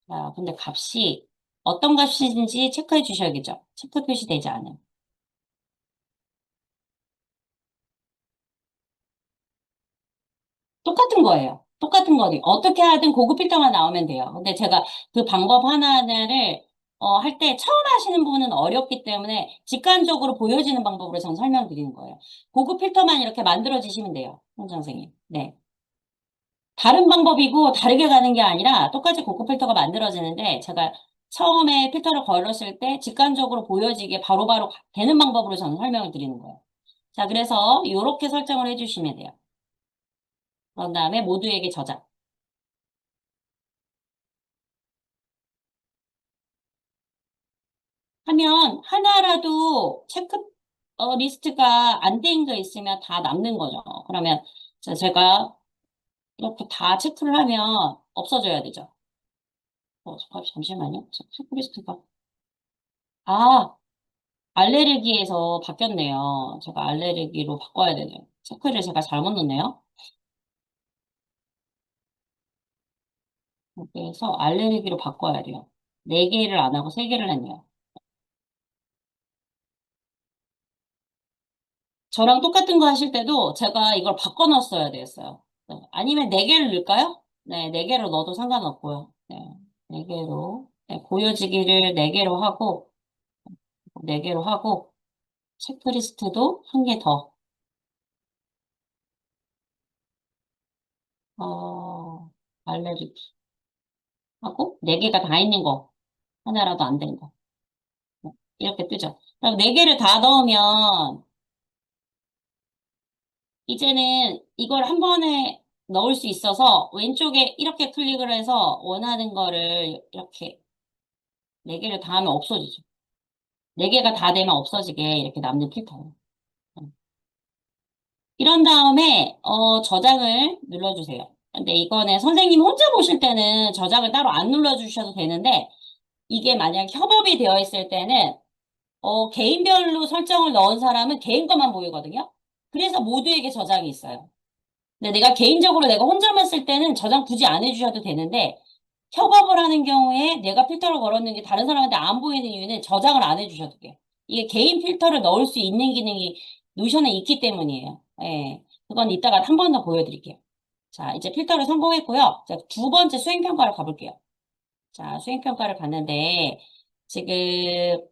자, 근데 값이 어떤 값인지 체크해 주셔야겠죠. 체크 표시되지 않아요. 똑같은 거예요. 똑같은 거니. 어떻게 하든 고급 필터만 나오면 돼요. 근데 제가 그 방법 하나하나를 할 때 처음 하시는 분은 어렵기 때문에 직관적으로 보여지는 방법으로 전 설명드리는 거예요. 고급 필터만 이렇게 만들어지시면 돼요. 홍 선생님. 네. 다른 방법이고 다르게 가는 게 아니라 똑같이 고급 필터가 만들어지는데 제가 처음에 필터를 걸었을 때 직관적으로 보여지게 바로바로 되는 방법으로 저는 설명을 드리는 거예요. 자, 그래서 이렇게 설정을 해주시면 돼요. 그런 다음에 모두에게 저장. 하면 하나라도 체크 리스트가 안 된 거 있으면 다 남는 거죠. 그러면 제가 이렇게 다 체크를 하면 없어져야 되죠. 잠시만요. 체크리스트가 아 알레르기에서 바뀌었네요. 제가 알레르기로 바꿔야 되네요. 체크를 제가 잘못 넣네요. 그래서 알레르기로 바꿔야 돼요. 네개를 안 하고 세개를 했네요. 저랑 똑같은 거 하실 때도 제가 이걸 바꿔놨어야 됐어요. 네. 아니면 네개를 넣을까요? 네, 네개로 넣어도 상관없고요. 네, 네개로 네, 보여지기를 네개로 하고, 체크리스트도 한 개 더, 어, 알레르기 하고, 네개가 다 있는 거, 하나라도 안 된 거. 네, 이렇게 뜨죠. 그럼 네개를 다 넣으면, 이제는 이걸 한 번에 넣을 수 있어서, 왼쪽에 이렇게 클릭을 해서 원하는 거를 이렇게 네개를 다 하면 없어지죠. 네개가 다 되면 없어지게 이렇게 남는 필터예요. 이런 다음에 저장을 눌러주세요. 근데 이거는 선생님 혼자 보실 때는 저장을 따로 안 눌러주셔도 되는데 이게 만약 협업이 되어 있을 때는 개인별로 설정을 넣은 사람은 개인 것만 보이거든요. 그래서 모두에게 저장이 있어요. 근데 내가 개인적으로 내가 혼자만 쓸 때는 저장 굳이 안 해주셔도 되는데 협업을 하는 경우에 내가 필터를 걸었는 게 다른 사람한테 안 보이는 이유는 저장을 안 해주셔도 돼요. 이게 개인 필터를 넣을 수 있는 기능이 노션에 있기 때문이에요. 예. 그건 이따가 한 번 더 보여드릴게요. 자, 이제 필터를 성공했고요. 자, 두 번째 수행평가를 가볼게요. 자, 수행평가를 갔는데, 지금,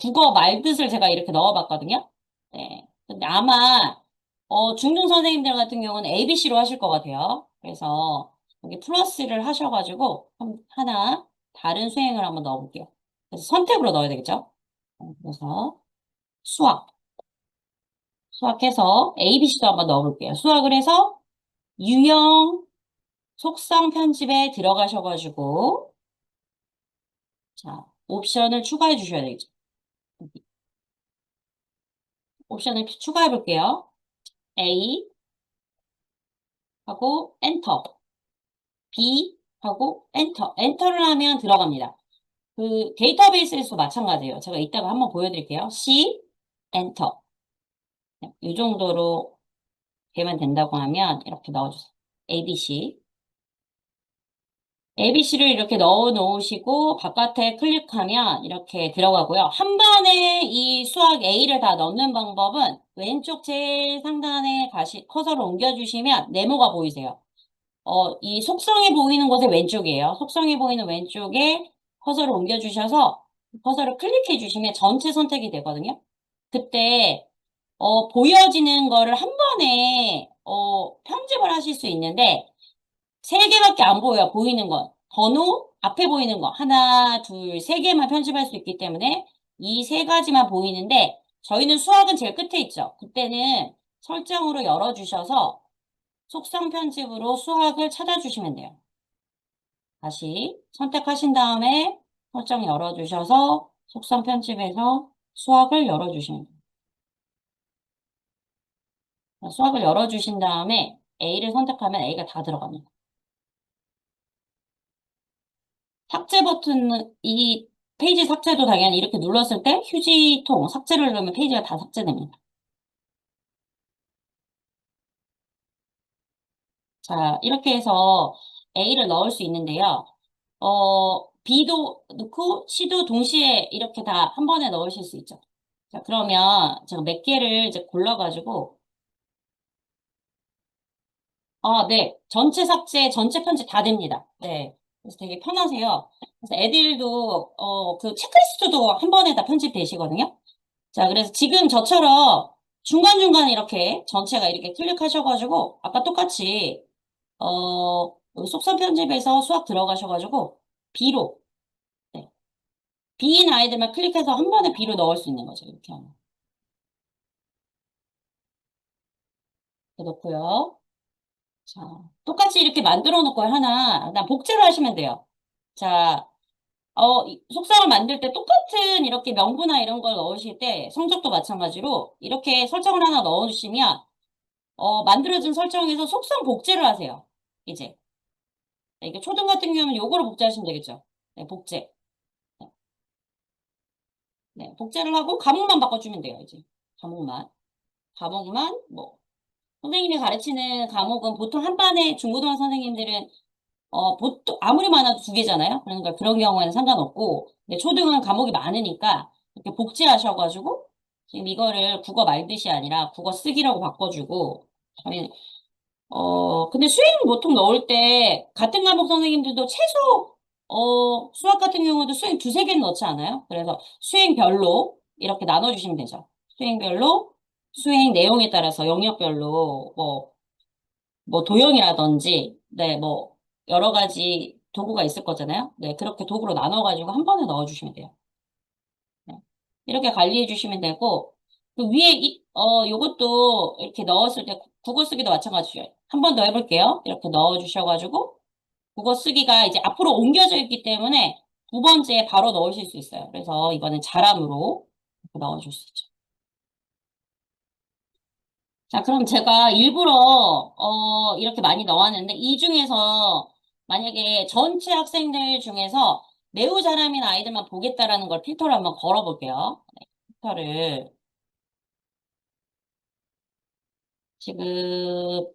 국어 말뜻을 제가 이렇게 넣어봤거든요. 네. 근데 아마, 중등 선생님들 같은 경우는 ABC로 하실 것 같아요. 그래서, 여기 플러스를 하셔가지고, 하나, 다른 수행을 한번 넣어볼게요. 그래서 선택으로 넣어야 되겠죠? 그래서, 수학. 수학해서 ABC도 한번 넣어볼게요. 수학을 해서, 유형, 속성 편집에 들어가셔가지고, 자, 옵션을 추가해 주셔야 되겠죠. 옵션을 추가해 볼게요. A 하고 엔터, B 하고 엔터. 엔터를 하면 들어갑니다. 그 데이터베이스에서 마찬가지예요. 제가 이따가 한번 보여드릴게요. C 엔터. 이 정도로 되면 된다고 하면 이렇게 넣어주세요. ABC. ABC를 이렇게 넣어 놓으시고 바깥에 클릭하면 이렇게 들어가고요. 한 번에 이 수학 A를 다 넣는 방법은 왼쪽 제일 상단에 커서를 옮겨주시면 네모가 보이세요. 이 속성이 보이는 곳의 왼쪽이에요. 속성이 보이는 왼쪽에 커서를 옮겨주셔서 커서를 클릭해 주시면 전체 선택이 되거든요. 그때 보여지는 거를 한 번에 편집을 하실 수 있는데 세 개밖에 안 보여요. 보이는 건. 번호, 앞에 보이는 거. 하나, 둘, 세 개만 편집할 수 있기 때문에 이 세 가지만 보이는데 저희는 수학은 제일 끝에 있죠. 그때는 설정으로 열어주셔서 속성 편집으로 수학을 찾아주시면 돼요. 다시 선택하신 다음에 설정 열어주셔서 속성 편집에서 수학을 열어주시면 돼요. 수학을 열어주신 다음에 A를 선택하면 A가 다 들어갑니다. 삭제 버튼은 이 페이지 삭제도 당연히 이렇게 눌렀을 때 휴지통 삭제를 누르면 페이지가 다 삭제됩니다. 자, 이렇게 해서 A를 넣을 수 있는데요. B도 넣고 C도 동시에 이렇게 다 한 번에 넣으실 수 있죠. 자, 그러면 제가 몇 개를 이제 골라가지고, 네. 전체 삭제, 전체 편집 다 됩니다. 네. 그래서 되게 편하세요. 그래서 애들도, 그 체크리스트도 한 번에 다 편집되시거든요. 자, 그래서 지금 저처럼 중간중간 이렇게 전체가 이렇게 클릭하셔가지고, 아까 똑같이, 여기 속선 편집에서 수학 들어가셔가지고, B로, 네. B인 아이들만 클릭해서 한 번에 B로 넣을 수 있는 거죠. 이렇게 하면. 이렇게 넣고요. 자, 똑같이 이렇게 만들어 놓고 하나, 그다음 복제를 하시면 돼요. 자, 속성을 만들 때 똑같은 이렇게 명부나 이런 걸 넣으실 때 성적도 마찬가지로 이렇게 설정을 하나 넣어주시면, 만들어진 설정에서 속성 복제를 하세요. 이제. 네, 이게 초등 같은 경우는 요거로 복제하시면 되겠죠. 네, 복제. 네, 네, 복제를 하고 과목만 바꿔주면 돼요, 이제. 과목만. 과목만, 뭐. 선생님이 가르치는 과목은 보통 한 반에 중고등학 선생님들은 보통, 아무리 많아도 두 개잖아요? 그러니까 그런 경우에는 상관없고, 근데 초등은 과목이 많으니까, 이렇게 복제하셔가지고, 지금 이거를 국어 말듯이 아니라 국어 쓰기라고 바꿔주고, 저희, 근데 수행 보통 넣을 때, 같은 과목 선생님들도 최소, 수학 같은 경우도 수행 두세 개는 넣지 않아요? 그래서 수행별로 이렇게 나눠주시면 되죠. 수행별로, 수행 내용에 따라서 영역별로, 뭐 도형이라든지, 네, 뭐 여러 가지 도구가 있을 거잖아요. 네, 그렇게 도구로 나눠가지고 한 번에 넣어주시면 돼요. 네. 이렇게 관리해 주시면 되고, 그 위에 요것도 이렇게 넣었을 때 국어 쓰기도 마찬가지예요. 한 번 더 해볼게요. 이렇게 넣어주셔가지고 국어 쓰기가 이제 앞으로 옮겨져 있기 때문에 두 번째에 바로 넣으실 수 있어요. 그래서 이거는 자람으로 이렇게 넣어줄 수 있죠. 자, 그럼 제가 일부러, 이렇게 많이 넣었는데, 이 중에서 만약에 전체 학생들 중에서 매우 잘하는 아이들만 보겠다라는 걸 필터를 한번 걸어볼게요. 네, 필터를. 지금,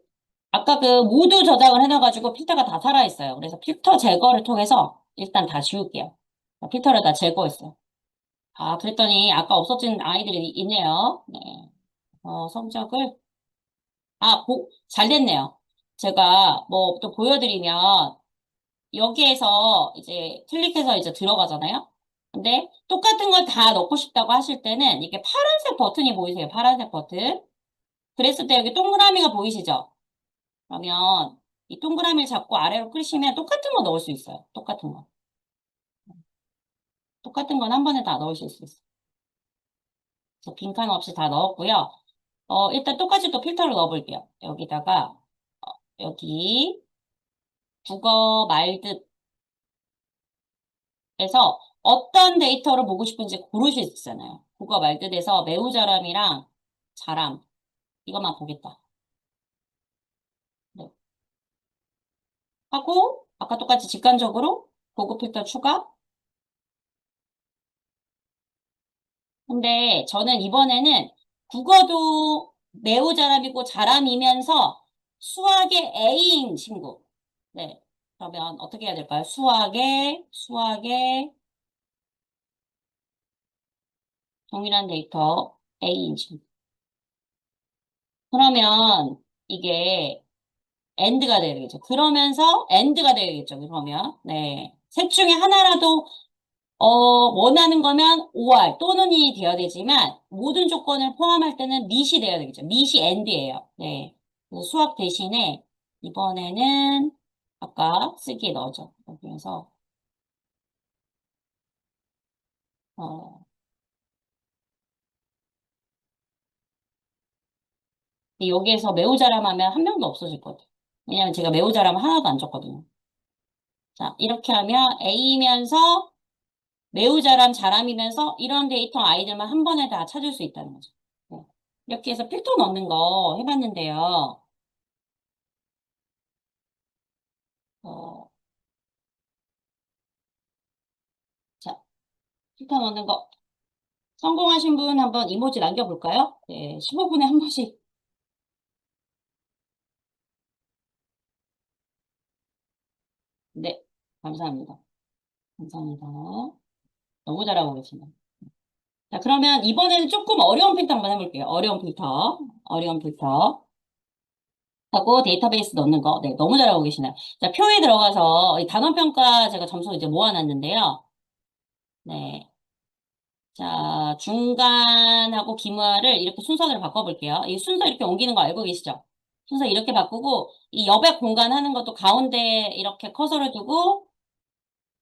아까 그 모두 저장을 해놔가지고 필터가 다 살아있어요. 그래서 필터 제거를 통해서 일단 다 지울게요. 자, 필터를 다 제거했어요. 아, 그랬더니 아까 없어진 아이들이 있네요. 네. 성적을, 잘 됐네요. 제가 뭐 또 보여드리면, 여기에서 이제 클릭해서 이제 들어가잖아요. 근데 똑같은 걸 다 넣고 싶다고 하실 때는 이게 파란색 버튼이 보이세요? 파란색 버튼. 그랬을 때 여기 동그라미가 보이시죠? 그러면 이 동그라미를 잡고 아래로 끌시면 똑같은 거 넣을 수 있어요. 똑같은 거. 똑같은 건 한 번에 다 넣으실 수 있어요. 그래서 빈칸 없이 다 넣었고요. 일단 똑같이 또 필터를 넣어볼게요. 여기다가, 여기 국어 말듯 에서 어떤 데이터를 보고 싶은지 고르실 수 있잖아요. 국어 말뜻에서 매우 잘함이랑 잘함 이것만 보겠다. 네. 하고 아까 똑같이 직관적으로 고급 필터 추가. 근데 저는 이번에는 국어도 매우 잘함이고 잘함이면서 수학의 A인 친구. 네. 그러면 어떻게 해야 될까요? 수학의 동일한 데이터 A인 친구. 그러면 이게 엔드가 되겠죠. 그러면서 엔드가 되겠죠. 그러면 네. 셋 중에 하나라도 원하는 거면 OR 또는이 되어야 되지만 모든 조건을 포함할 때는 밑이 되어야 되겠죠. 밑이 엔드예요. 네. 그래서 수학 대신에 이번에는 아까 쓰기에 넣어줘. 그래서 어, 여기에서 매우 잘함하면 한 명도 없어질 것 같아요. 왜냐면 제가 매우 잘함 하나도 안 줬거든요. 자, 이렇게 하면 A면서 매우 잘함, 잘함이면서 이런 데이터 아이들만 한 번에 다 찾을 수 있다는 거죠. 네. 이렇게 해서 필터 넣는 거 해봤는데요. 어, 자, 필터 넣는 거 성공하신 분 한번 이모지 남겨볼까요? 네, 15분에 한 번씩. 네, 감사합니다. 감사합니다. 너무 잘하고 계시네요. 자, 그러면 이번에는 조금 어려운 필터 한번 해볼게요. 어려운 필터. 어려운 필터. 하고 데이터베이스 넣는 거. 네, 너무 잘하고 계시네요. 자, 표에 들어가서 이 단원평가 제가 점수 이제 모아놨는데요. 네. 자, 중간하고 기말을 이렇게 순서대로 바꿔볼게요. 이 순서 이렇게 옮기는 거 알고 계시죠? 순서 이렇게 바꾸고, 이 여백 공간 하는 것도 가운데 이렇게 커서를 두고,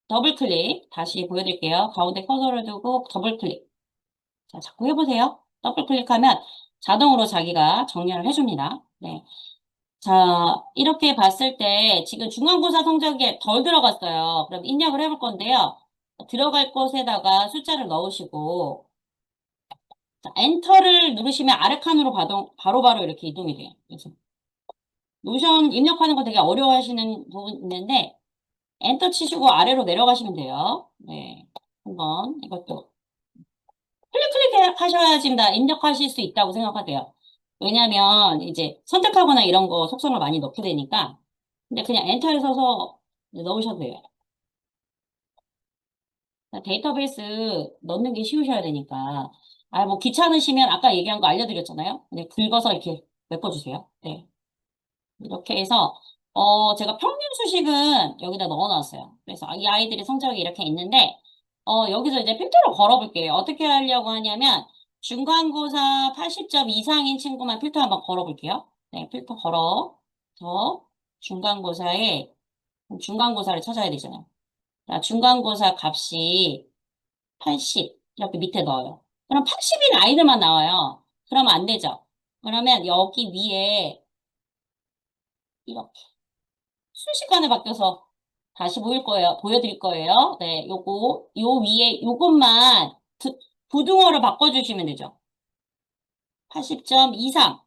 더블 클릭. 다시 보여드릴게요. 가운데 커서를 두고, 더블 클릭. 자, 자꾸 해보세요. 더블 클릭하면 자동으로 자기가 정렬을 해줍니다. 네. 자, 이렇게 봤을 때 지금 중간고사 성적이 덜 들어갔어요. 그럼 입력을 해볼 건데요. 들어갈 곳에다가 숫자를 넣으시고, 자, 엔터를 누르시면 아래 칸으로 바로바로 이렇게 이동이 돼요. 그래서 노션 입력하는 거 되게 어려워하시는 부분 있는데, 엔터 치시고 아래로 내려가시면 돼요. 네. 한번 이것도 클릭 하셔야지 다 입력하실 수 있다고 생각하세요. 왜냐면 이제 선택하거나 이런 거 속성을 많이 넣게 되니까. 근데 그냥 엔터에 서서 이제 넣으셔도 돼요. 데이터베이스 넣는 게 쉬우셔야 되니까. 아, 뭐 귀찮으시면 아까 얘기한 거 알려드렸잖아요. 네, 긁어서 이렇게 메꿔주세요. 네. 이렇게 해서, 제가 평균 수식은 여기다 넣어놨어요. 그래서 이 아이들의 성적이 이렇게 있는데, 여기서 이제 필터를 걸어볼게요. 어떻게 하려고 하냐면, 중간고사 80점 이상인 친구만 필터 한번 걸어볼게요. 네, 필터 걸어. 중간고사에, 중간고사를 찾아야 되잖아요. 자, 중간고사 값이 80, 이렇게 밑에 넣어요. 그럼 80인 아이들만 나와요. 그러면 안 되죠. 그러면 여기 위에, 이렇게. 순식간에 바뀌어서 다시 보여드릴 거예요. 네, 요 위에 요것만 부등호로 바꿔주시면 되죠. 80점 이상.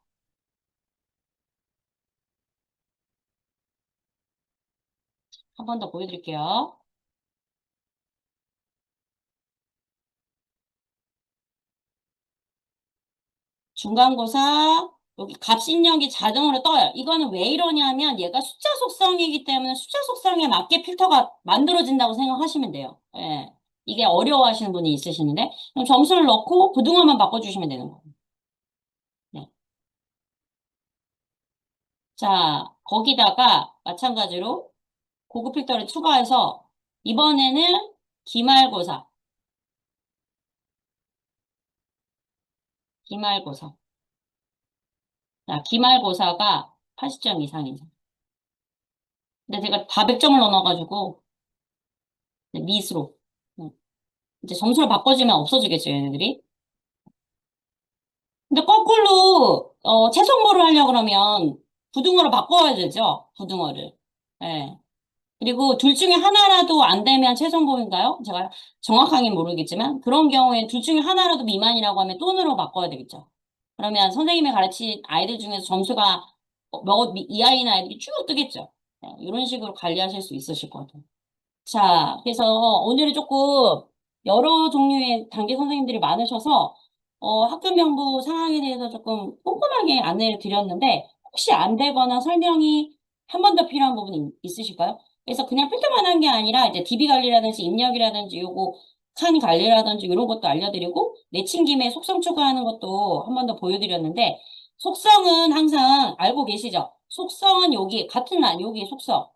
한 번 더 보여드릴게요. 중간고사, 여기 값 입력이 자동으로 떠요. 이거는 왜 이러냐면 얘가 숫자 속성이기 때문에 숫자 속성에 맞게 필터가 만들어진다고 생각하시면 돼요. 예. 이게 어려워하시는 분이 있으시는데, 그럼 점수를 넣고 부등호만 바꿔주시면 되는 거예요. 네. 자, 거기다가 마찬가지로 고급 필터를 추가해서 이번에는 기말고사, 기말고사. 자, 기말고사가 80점 이상이죠. 근데 제가 다 100점을 넣어가지고 미스로. 이제 점수를 바꿔주면 없어지겠죠, 얘네들이. 근데 거꾸로 채성모를 하려고 그러면 부등호로 바꿔야 되죠, 부등호를. 예. 그리고 둘 중에 하나라도 안 되면 최종범인가요? 제가 정확하게 모르겠지만 그런 경우에 둘 중에 하나라도 미만이라고 하면 또는으로 바꿔야 되겠죠. 그러면 선생님이 가르친 아이들 중에서 점수가 이 아이는 아이들이 쭉 뜨겠죠. 네, 이런 식으로 관리하실 수 있으실 것 같아요. 자, 그래서 오늘은 조금 여러 종류의 단기 선생님들이 많으셔서 학급 명부 상황에 대해서 조금 꼼꼼하게 안내를 드렸는데 혹시 안 되거나 설명이 한 번 더 필요한 부분이 있으실까요? 그래서 그냥 필터만 한 게 아니라 이제 DB 관리라든지 입력이라든지 요거 칸 관리라든지 이런 것도 알려드리고 내친 김에 속성 추가하는 것도 한 번 더 보여드렸는데 속성은 항상 알고 계시죠? 속성은 여기 같은 란 여기 속성.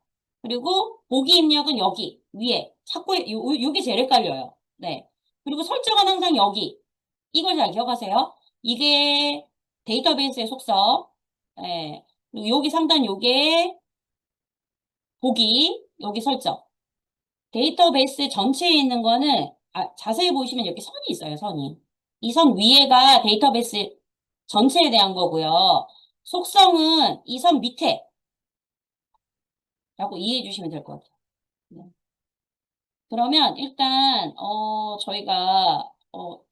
그리고 보기 입력은 여기 위에 찾고 요게 제일 헷갈려요. 네. 그리고 설정은 항상 여기. 이걸 잘 기억하세요. 이게 데이터베이스의 속성. 예. 그리고 여기 상단 요게 보기, 여기 설정. 데이터베이스 전체에 있는 거는 자세히 보시면 이렇게 선이 있어요, 선이. 이 선 위에가 데이터베이스 전체에 대한 거고요. 속성은 이 선 밑에 라고 이해해 주시면 될 것 같아요. 네. 그러면 일단 저희가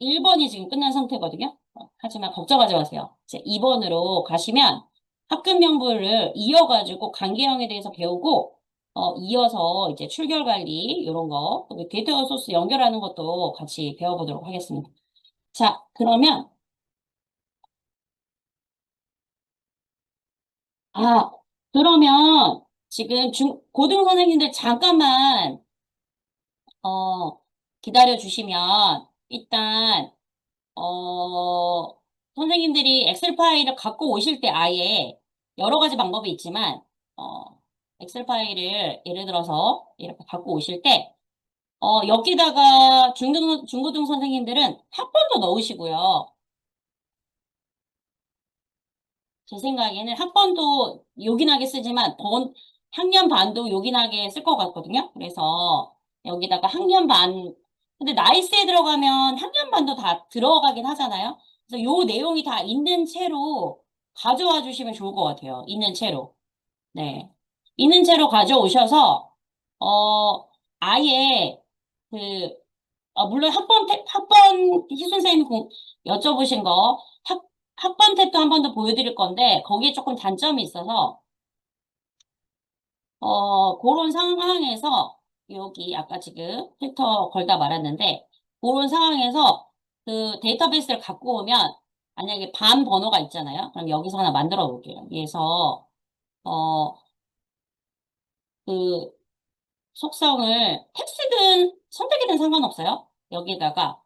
1번이 지금 끝난 상태거든요. 하지만 걱정하지 마세요. 이제 2번으로 가시면 학급 명부를 이어가지고 강계형에 대해서 배우고 이어서 이제 출결 관리, 이런 거, 그리고 데이터 소스 연결하는 것도 같이 배워보도록 하겠습니다. 자, 아, 그러면 지금 고등 선생님들 잠깐만, 어, 기다려 주시면, 일단, 어, 선생님들이 엑셀 파일을 갖고 오실 때 아예 여러 가지 방법이 있지만, 엑셀 파일을 예를 들어서 이렇게 갖고 오실 때, 여기다가 중고등 선생님들은 학번도 넣으시고요. 제 생각에는 학번도 요긴하게 쓰지만 학년 반도 요긴하게 쓸 것 같거든요. 그래서 여기다가 학년 반, 근데 나이스에 들어가면 학년 반도 다 들어가긴 하잖아요. 그래서 요 내용이 다 있는 채로 가져와 주시면 좋을 것 같아요. 있는 채로. 네. 있는 채로 가져오셔서, 아예 그 물론 희순 선생님이 여쭤보신 거, 학번 탭도 한 번 더 보여드릴 건데, 거기에 조금 단점이 있어서, 그런 상황에서, 여기 아까 지금 필터 걸다 말았는데, 그런 상황에서 그 데이터베이스를 갖고 오면, 만약에 반 번호가 있잖아요. 그럼 여기서 하나 만들어 볼게요. 여기에서, 어, 그 속성을 텍스트든 선택이든 상관없어요. 여기다가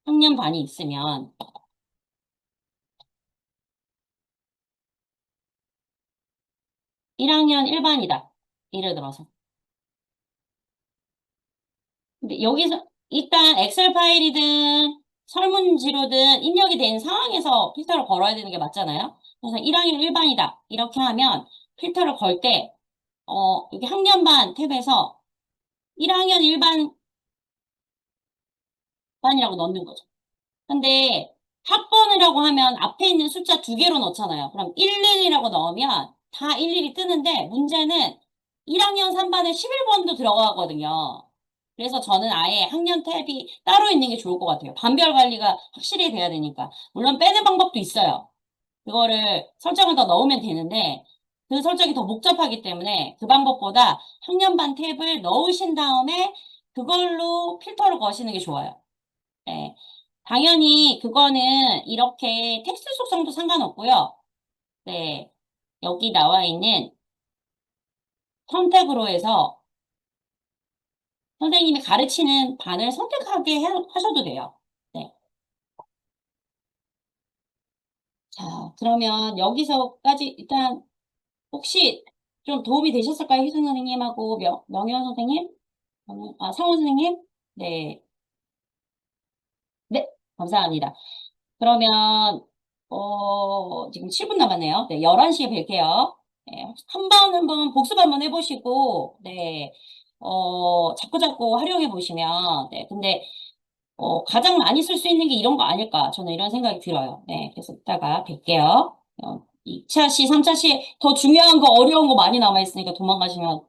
학년 반이 있으면, 1학년 1반이다. 예를 들어서. 근데 여기서 일단 엑셀 파일이든 설문지로든 입력이 된 상황에서 필터를 걸어야 되는 게 맞잖아요. 그래서 1학년 1반이다. 이렇게 하면 필터를 걸 때, 여기 학년반 탭에서 1학년 1반이라고 넣는 거죠. 근데 학번이라고 하면 앞에 있는 숫자 두 개로 넣잖아요. 그럼 11이라고 넣으면 다 일일이 뜨는데 문제는 1학년 3반에 11번도 들어가거든요. 그래서 저는 아예 학년 탭이 따로 있는 게 좋을 것 같아요. 반별 관리가 확실히 돼야 되니까. 물론 빼는 방법도 있어요. 그거를 설정을 더 넣으면 되는데 그 설정이 더 복잡하기 때문에 그 방법보다 학년반 탭을 넣으신 다음에 그걸로 필터를 거시는 게 좋아요. 네. 당연히 그거는 이렇게 텍스트 속성도 상관없고요. 네. 여기 나와 있는 선택으로 해서 선생님이 가르치는 반을 선택하게 하셔도 돼요. 네. 자, 그러면 여기서까지 일단 혹시 좀 도움이 되셨을까요? 희순 선생님하고 명현 선생님? 상원 선생님? 네. 네. 감사합니다. 그러면, 지금 7분 남았네요. 네, 11시에 뵐게요. 네, 한번 복습 한번 해보시고, 네, 자꾸자꾸 활용해 보시면, 네, 근데, 가장 많이 쓸 수 있는 게 이런 거 아닐까. 저는 이런 생각이 들어요. 네, 그래서 이따가 뵐게요. 2차 시, 3차 시 더 중요한 거, 어려운 거 많이 남아있으니까 도망가시면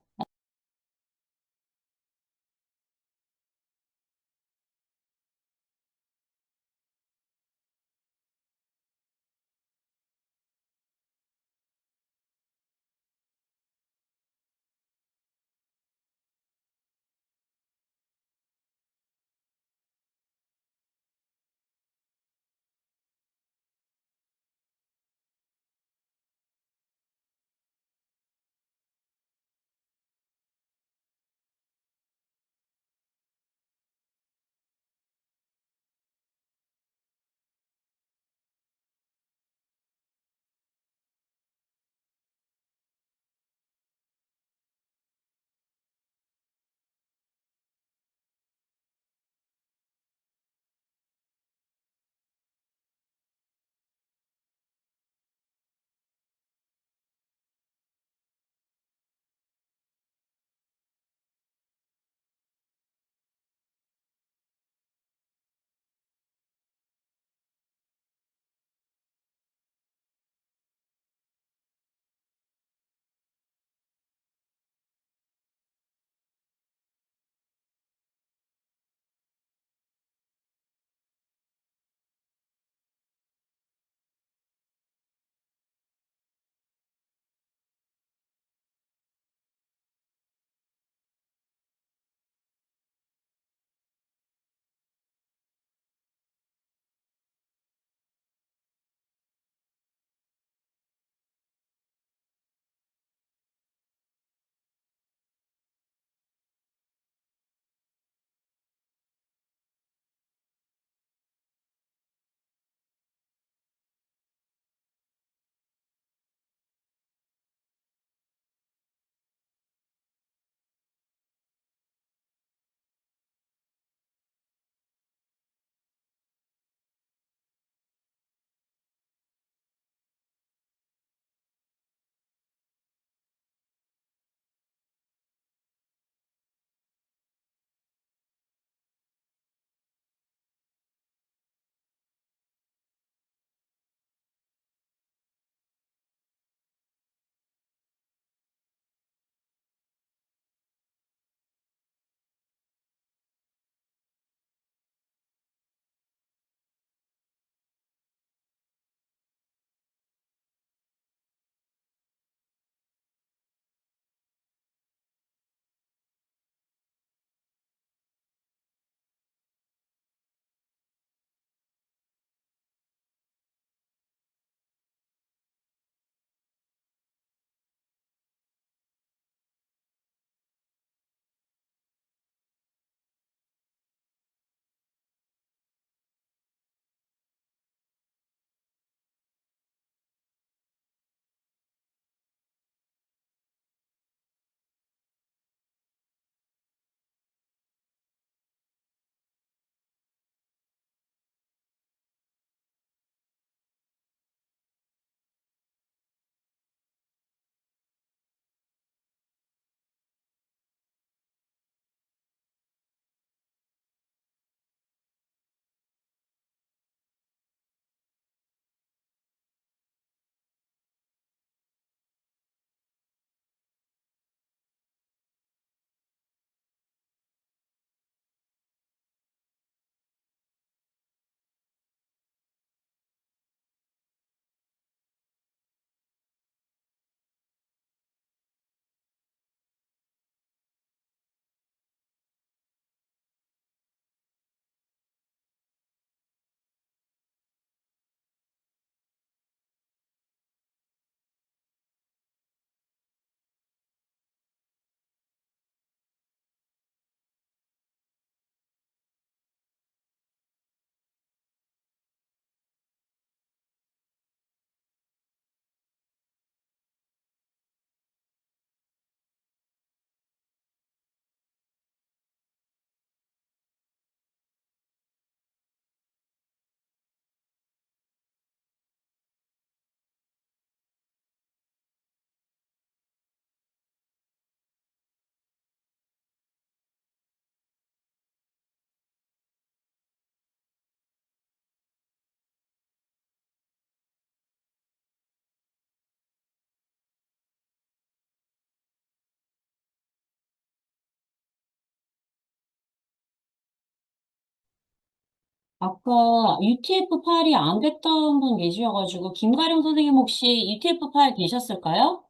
아까 UTF 파일이 안 됐던 분 계셔가지고, 김가령 선생님 혹시 UTF 파일 되셨을까요?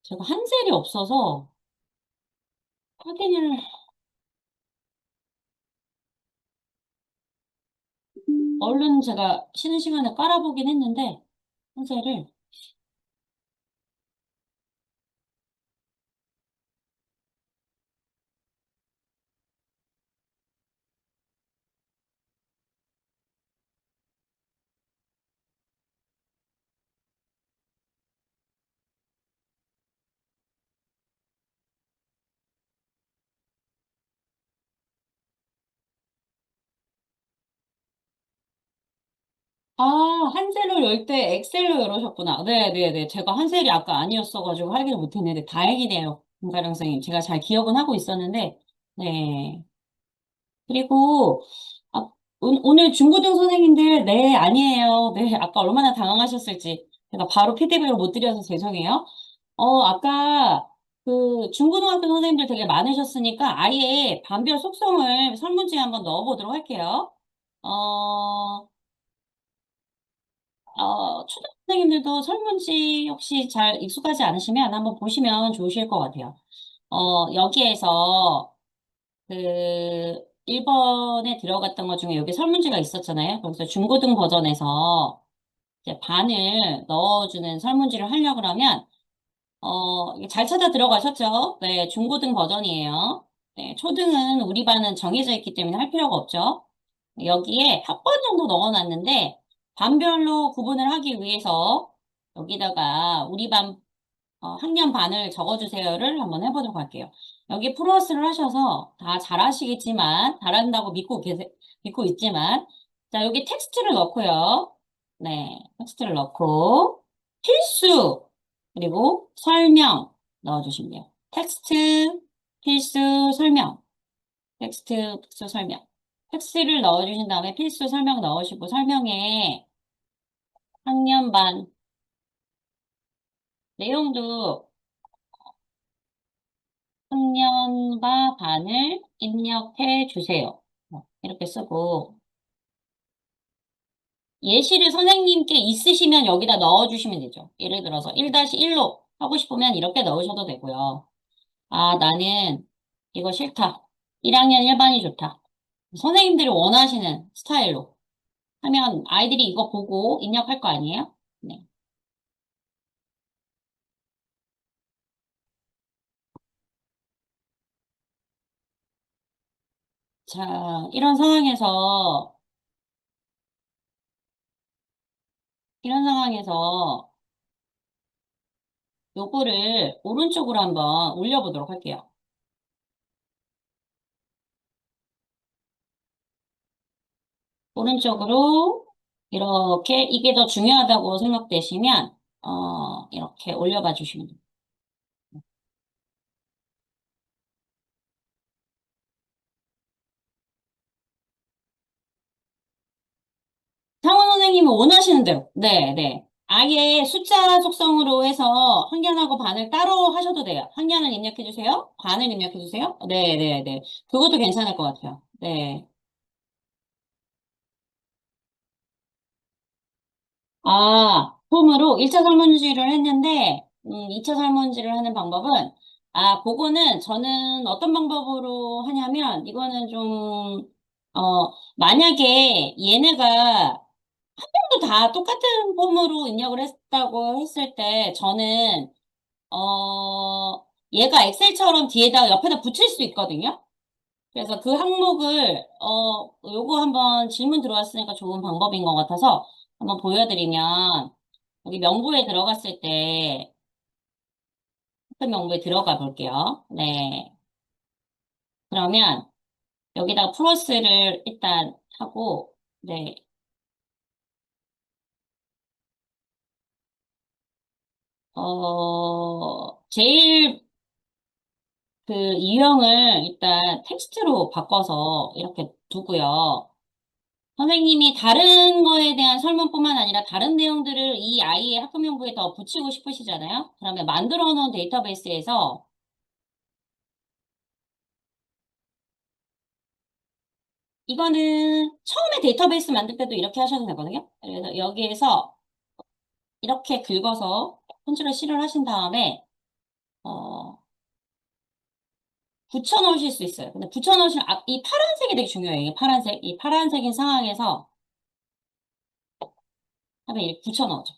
제가 한젤이 없어서 확인을, 얼른 제가 쉬는 시간에 깔아보긴 했는데, 한젤을. 아, 한셀로 열 때 엑셀로 열으셨구나. 네네네. 제가 한셀이 아까 아니었어가지고 확인을 못했는데 다행이네요. 김가령 선생님. 제가 잘 기억은 하고 있었는데, 네. 그리고, 아, 오늘 중고등 선생님들, 네, 아니에요. 네, 아까 얼마나 당황하셨을지. 제가 바로 피드백을 못 드려서 죄송해요. 아까 그 중고등학교 선생님들 되게 많으셨으니까 아예 반별 속성을 설문지에 한번 넣어보도록 할게요. 어, 초등 선생님들도 설문지 혹시 잘 익숙하지 않으시면 한번 보시면 좋으실 것 같아요. 여기에서 그 1번에 들어갔던 것 중에 여기 설문지가 있었잖아요. 그래서 중고등 버전에서 이제 반을 넣어주는 설문지를 하려고 그러면 이게 잘 찾아 들어가셨죠? 네, 중고등 버전이에요. 네, 초등은 우리 반은 정해져 있기 때문에 할 필요가 없죠. 여기에 학번 정도 넣어놨는데 반별로 구분을 하기 위해서 여기다가 우리 반 학년 반을 적어주세요를 한번 해보도록 할게요. 여기 플러스를 하셔서 다 잘하시겠지만 잘한다고 믿고 있지만 자 여기 텍스트를 넣고요. 네, 텍스트를 넣고 필수 그리고 설명 넣어주시면 돼요. 텍스트 필수 설명 텍스트 필수 설명 텍스트를 넣어주신 다음에 필수 설명 넣으시고 설명에 학년 반 내용도 학년과 반을 입력해 주세요. 이렇게 쓰고 예시를 선생님께 있으시면 여기다 넣어주시면 되죠. 예를 들어서 1-1로 하고 싶으면 이렇게 넣으셔도 되고요. 아, 나는 이거 싫다. 1학년 1반이 좋다. 선생님들이 원하시는 스타일로 하면 아이들이 이거 보고 입력할 거 아니에요? 네. 자, 이런 상황에서 요거를 오른쪽으로 한번 올려보도록 할게요. 오른쪽으로 이렇게 이게 더 중요하다고 생각되시면 이렇게 올려봐 주시면 됩니다. 상원 선생님은 원하시는 대로 네, 네. 아예 숫자 속성으로 해서 학년하고 반을 따로 하셔도 돼요. 학년을 입력해 주세요. 반을 입력해 주세요. 네, 네, 네. 그것도 괜찮을 것 같아요. 네. 폼으로 1차 설문지를 했는데, 2차 설문지를 하는 방법은, 그거는 저는 어떤 방법으로 하냐면, 이거는 좀, 만약에 얘네가 또 다 똑같은 폼으로 입력을 했다고 했을 때, 저는, 얘가 엑셀처럼 뒤에다가 옆에다 붙일 수 있거든요. 그래서 그 항목을, 요거 한번 질문 들어왔으니까 좋은 방법인 것 같아서 한번 보여드리면, 여기 명부에 들어갔을 때, 학급 명부에 들어가 볼게요. 네. 그러면 여기다가 플러스를 일단 하고, 네. 제일 그 유형을 일단 텍스트로 바꿔서 이렇게 두고요. 선생님이 다른 거에 대한 설문뿐만 아니라 다른 내용들을 이 아이의 학급명부에 더 붙이고 싶으시잖아요. 그러면 만들어 놓은 데이터베이스에서 이거는 처음에 데이터베이스 만들 때도 이렇게 하셔도 되거든요. 그래서 여기에서 이렇게 긁어서 컨트롤 C를 하신 다음에, 어, 붙여넣으실 수 있어요. 근데 붙여넣으시면, 이 파란색이 되게 중요해요. 이 파란색. 이 파란색인 상황에서 하면 이렇게 붙여넣어줘.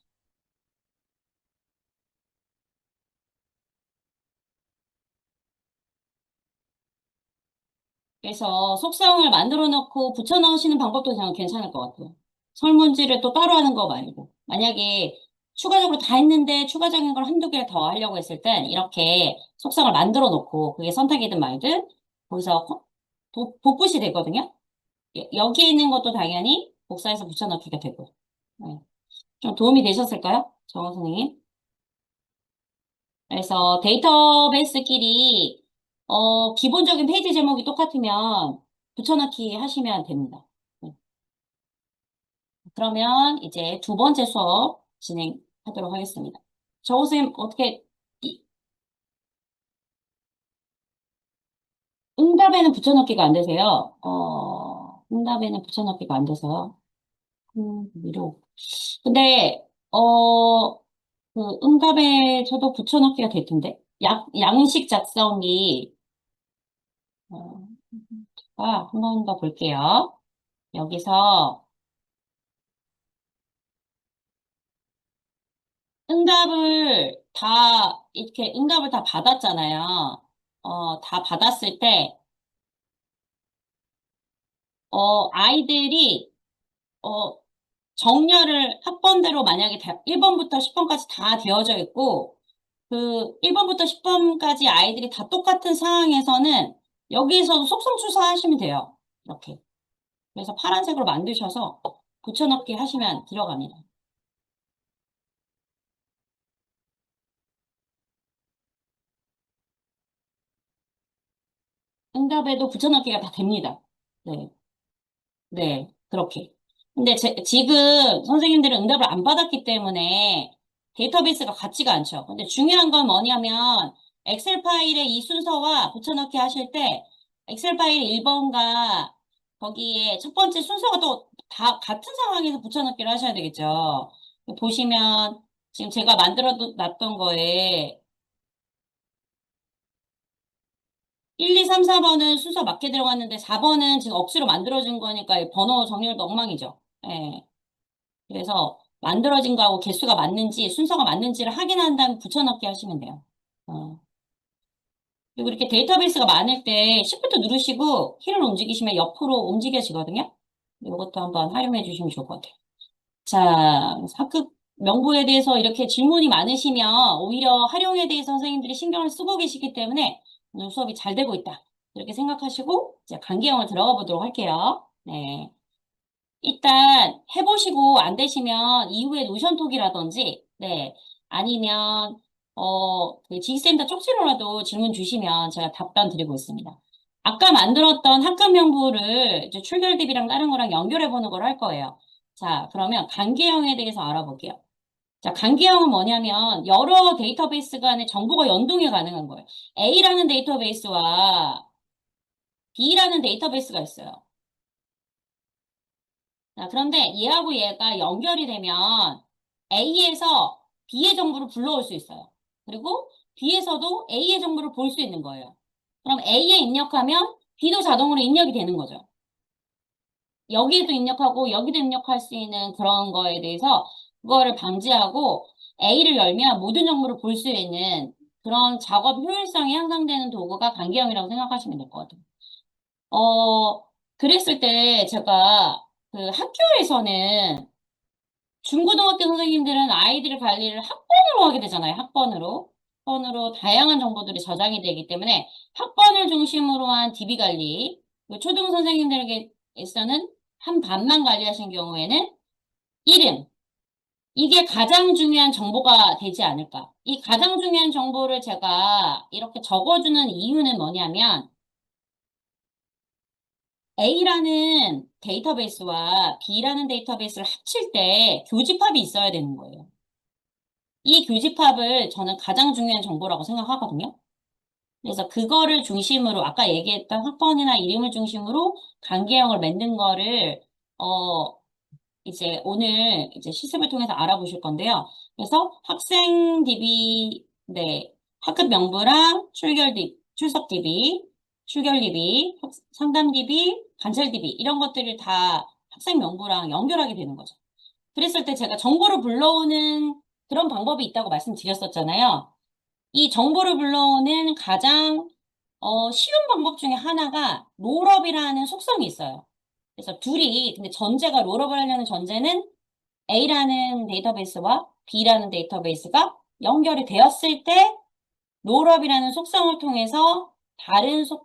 그래서 속성을 만들어 놓고 붙여 넣으시는 방법도 그냥 괜찮을 것 같아요. 설문지를 또 따로 하는 거 말고. 만약에 추가적으로 다 했는데 추가적인 걸 한두 개를 더 하려고 했을 땐 이렇게 속성을 만들어 놓고 그게 선택이든 말든 거기서 복붙이 되거든요. 여기에 있는 것도 당연히 복사해서 붙여 넣기가 되고요. 네. 좀 도움이 되셨을까요? 정원 선생님? 그래서 데이터베이스끼리 기본적인 페이지 제목이 똑같으면 붙여넣기 하시면 됩니다. 네. 그러면 이제 두 번째 수업 진행하도록 하겠습니다. 저 선생님 어떻게 이- 응답에는 붙여넣기가 안 되세요? 응답에는 붙여넣기가 안 돼서요. 위로. 근데 그 응답에 저도 붙여넣기가 될 텐데 양식 작성이 어, 한 번 더 볼게요. 여기서 응답을 다 받았잖아요. 다 받았을 때, 아이들이, 어, 정렬을 학번대로 만약에 1번부터 10번까지 다 되어져 있고, 그 1번부터 10번까지 아이들이 다 똑같은 상황에서는 여기에서도 속성추사 하시면 돼요. 이렇게. 그래서 파란색으로 만드셔서 붙여넣기 하시면 들어갑니다. 응답에도 붙여넣기가 다 됩니다. 네. 네, 그렇게. 근데 지금 선생님들은 응답을 안 받았기 때문에 데이터베이스가 같지가 않죠. 근데 중요한 건 뭐냐면 엑셀 파일에 이 순서와 붙여넣기 하실 때 엑셀 파일 1번과 거기에 첫 번째 순서가 또 다 같은 상황에서 붙여넣기를 하셔야 되겠죠. 보시면 지금 제가 만들어 놨던 거에 1, 2, 3, 4번은 순서 맞게 들어갔는데 4번은 지금 억지로 만들어진 거니까 번호 정렬도 엉망이죠. 예. 그래서 만들어진 거하고 개수가 맞는지 순서가 맞는지를 확인한 다음에 붙여넣기 하시면 돼요. 어. 그리고 이렇게 데이터베이스가 많을 때 Shift 누르시고 키를 움직이시면 옆으로 움직여지거든요. 이것도 한번 활용해 주시면 좋을 것 같아요. 자, 학급 명부에 대해서 이렇게 질문이 많으시면 오히려 활용에 대해서 선생님들이 신경을 쓰고 계시기 때문에 오늘 수업이 잘 되고 있다. 이렇게 생각하시고 이제 강계형을 들어가 보도록 할게요. 네. 일단 해보시고 안 되시면 이후에 노션톡이라든지, 네, 아니면, 그 지식센터 쪽지로라도 질문 주시면 제가 답변 드리고 있습니다. 아까 만들었던 학급 명부를 이제 출결 대비랑 다른 거랑 연결해 보는 걸 할 거예요. 자, 그러면 관계형에 대해서 알아볼게요. 자, 관계형은 뭐냐면 여러 데이터베이스 간의 정보가 연동이 가능한 거예요. A라는 데이터베이스와 B라는 데이터베이스가 있어요. 자, 그런데 얘하고 얘가 연결이 되면 A에서 B의 정보를 불러올 수 있어요. 그리고 B에서도 A의 정보를 볼 수 있는 거예요. 그럼 A에 입력하면 B도 자동으로 입력이 되는 거죠. 여기에도 입력하고 여기도 입력할 수 있는 그런 거에 대해서 그거를 방지하고 A를 열면 모든 정보를 볼 수 있는 그런 작업 효율성이 향상되는 도구가 간기형이라고 생각하시면 될 것 같아요. 어, 그랬을 때 제가 그 학교에서는 중고등학교 선생님들은 아이들 관리를 학번으로 하게 되잖아요. 학번으로. 학번으로 다양한 정보들이 저장이 되기 때문에 학번을 중심으로 한 DB 관리, 그리고 초등 선생님들에게서는 한 반만 관리하신 경우에는 이름, 이게 가장 중요한 정보가 되지 않을까. 이 가장 중요한 정보를 제가 이렇게 적어주는 이유는 뭐냐면 A라는 데이터베이스와 B라는 데이터베이스를 합칠 때 교집합이 있어야 되는 거예요. 이 교집합을 저는 가장 중요한 정보라고 생각하거든요. 그래서 그거를 중심으로 아까 얘기했던 학번이나 이름을 중심으로 관계형을 만든 거를 어 이제 오늘 이제 시습을 통해서 알아보실 건데요. 그래서 학생 DB, 네, 학급 명부랑 출결 DB, 출석 DB, 출결 DB, 상담 DB, 관찰 DB 이런 것들을 다 학생 명부랑 연결하게 되는 거죠. 그랬을 때 제가 정보를 불러오는 그런 방법이 있다고 말씀드렸었잖아요. 이 정보를 불러오는 가장 쉬운 방법 중에 하나가 롤업이라는 속성이 있어요. 그래서 둘이 근데 전제가 롤업을 하려는 전제는 A라는 데이터베이스와 B라는 데이터베이스가 연결이 되었을 때 롤업이라는 속성을 통해서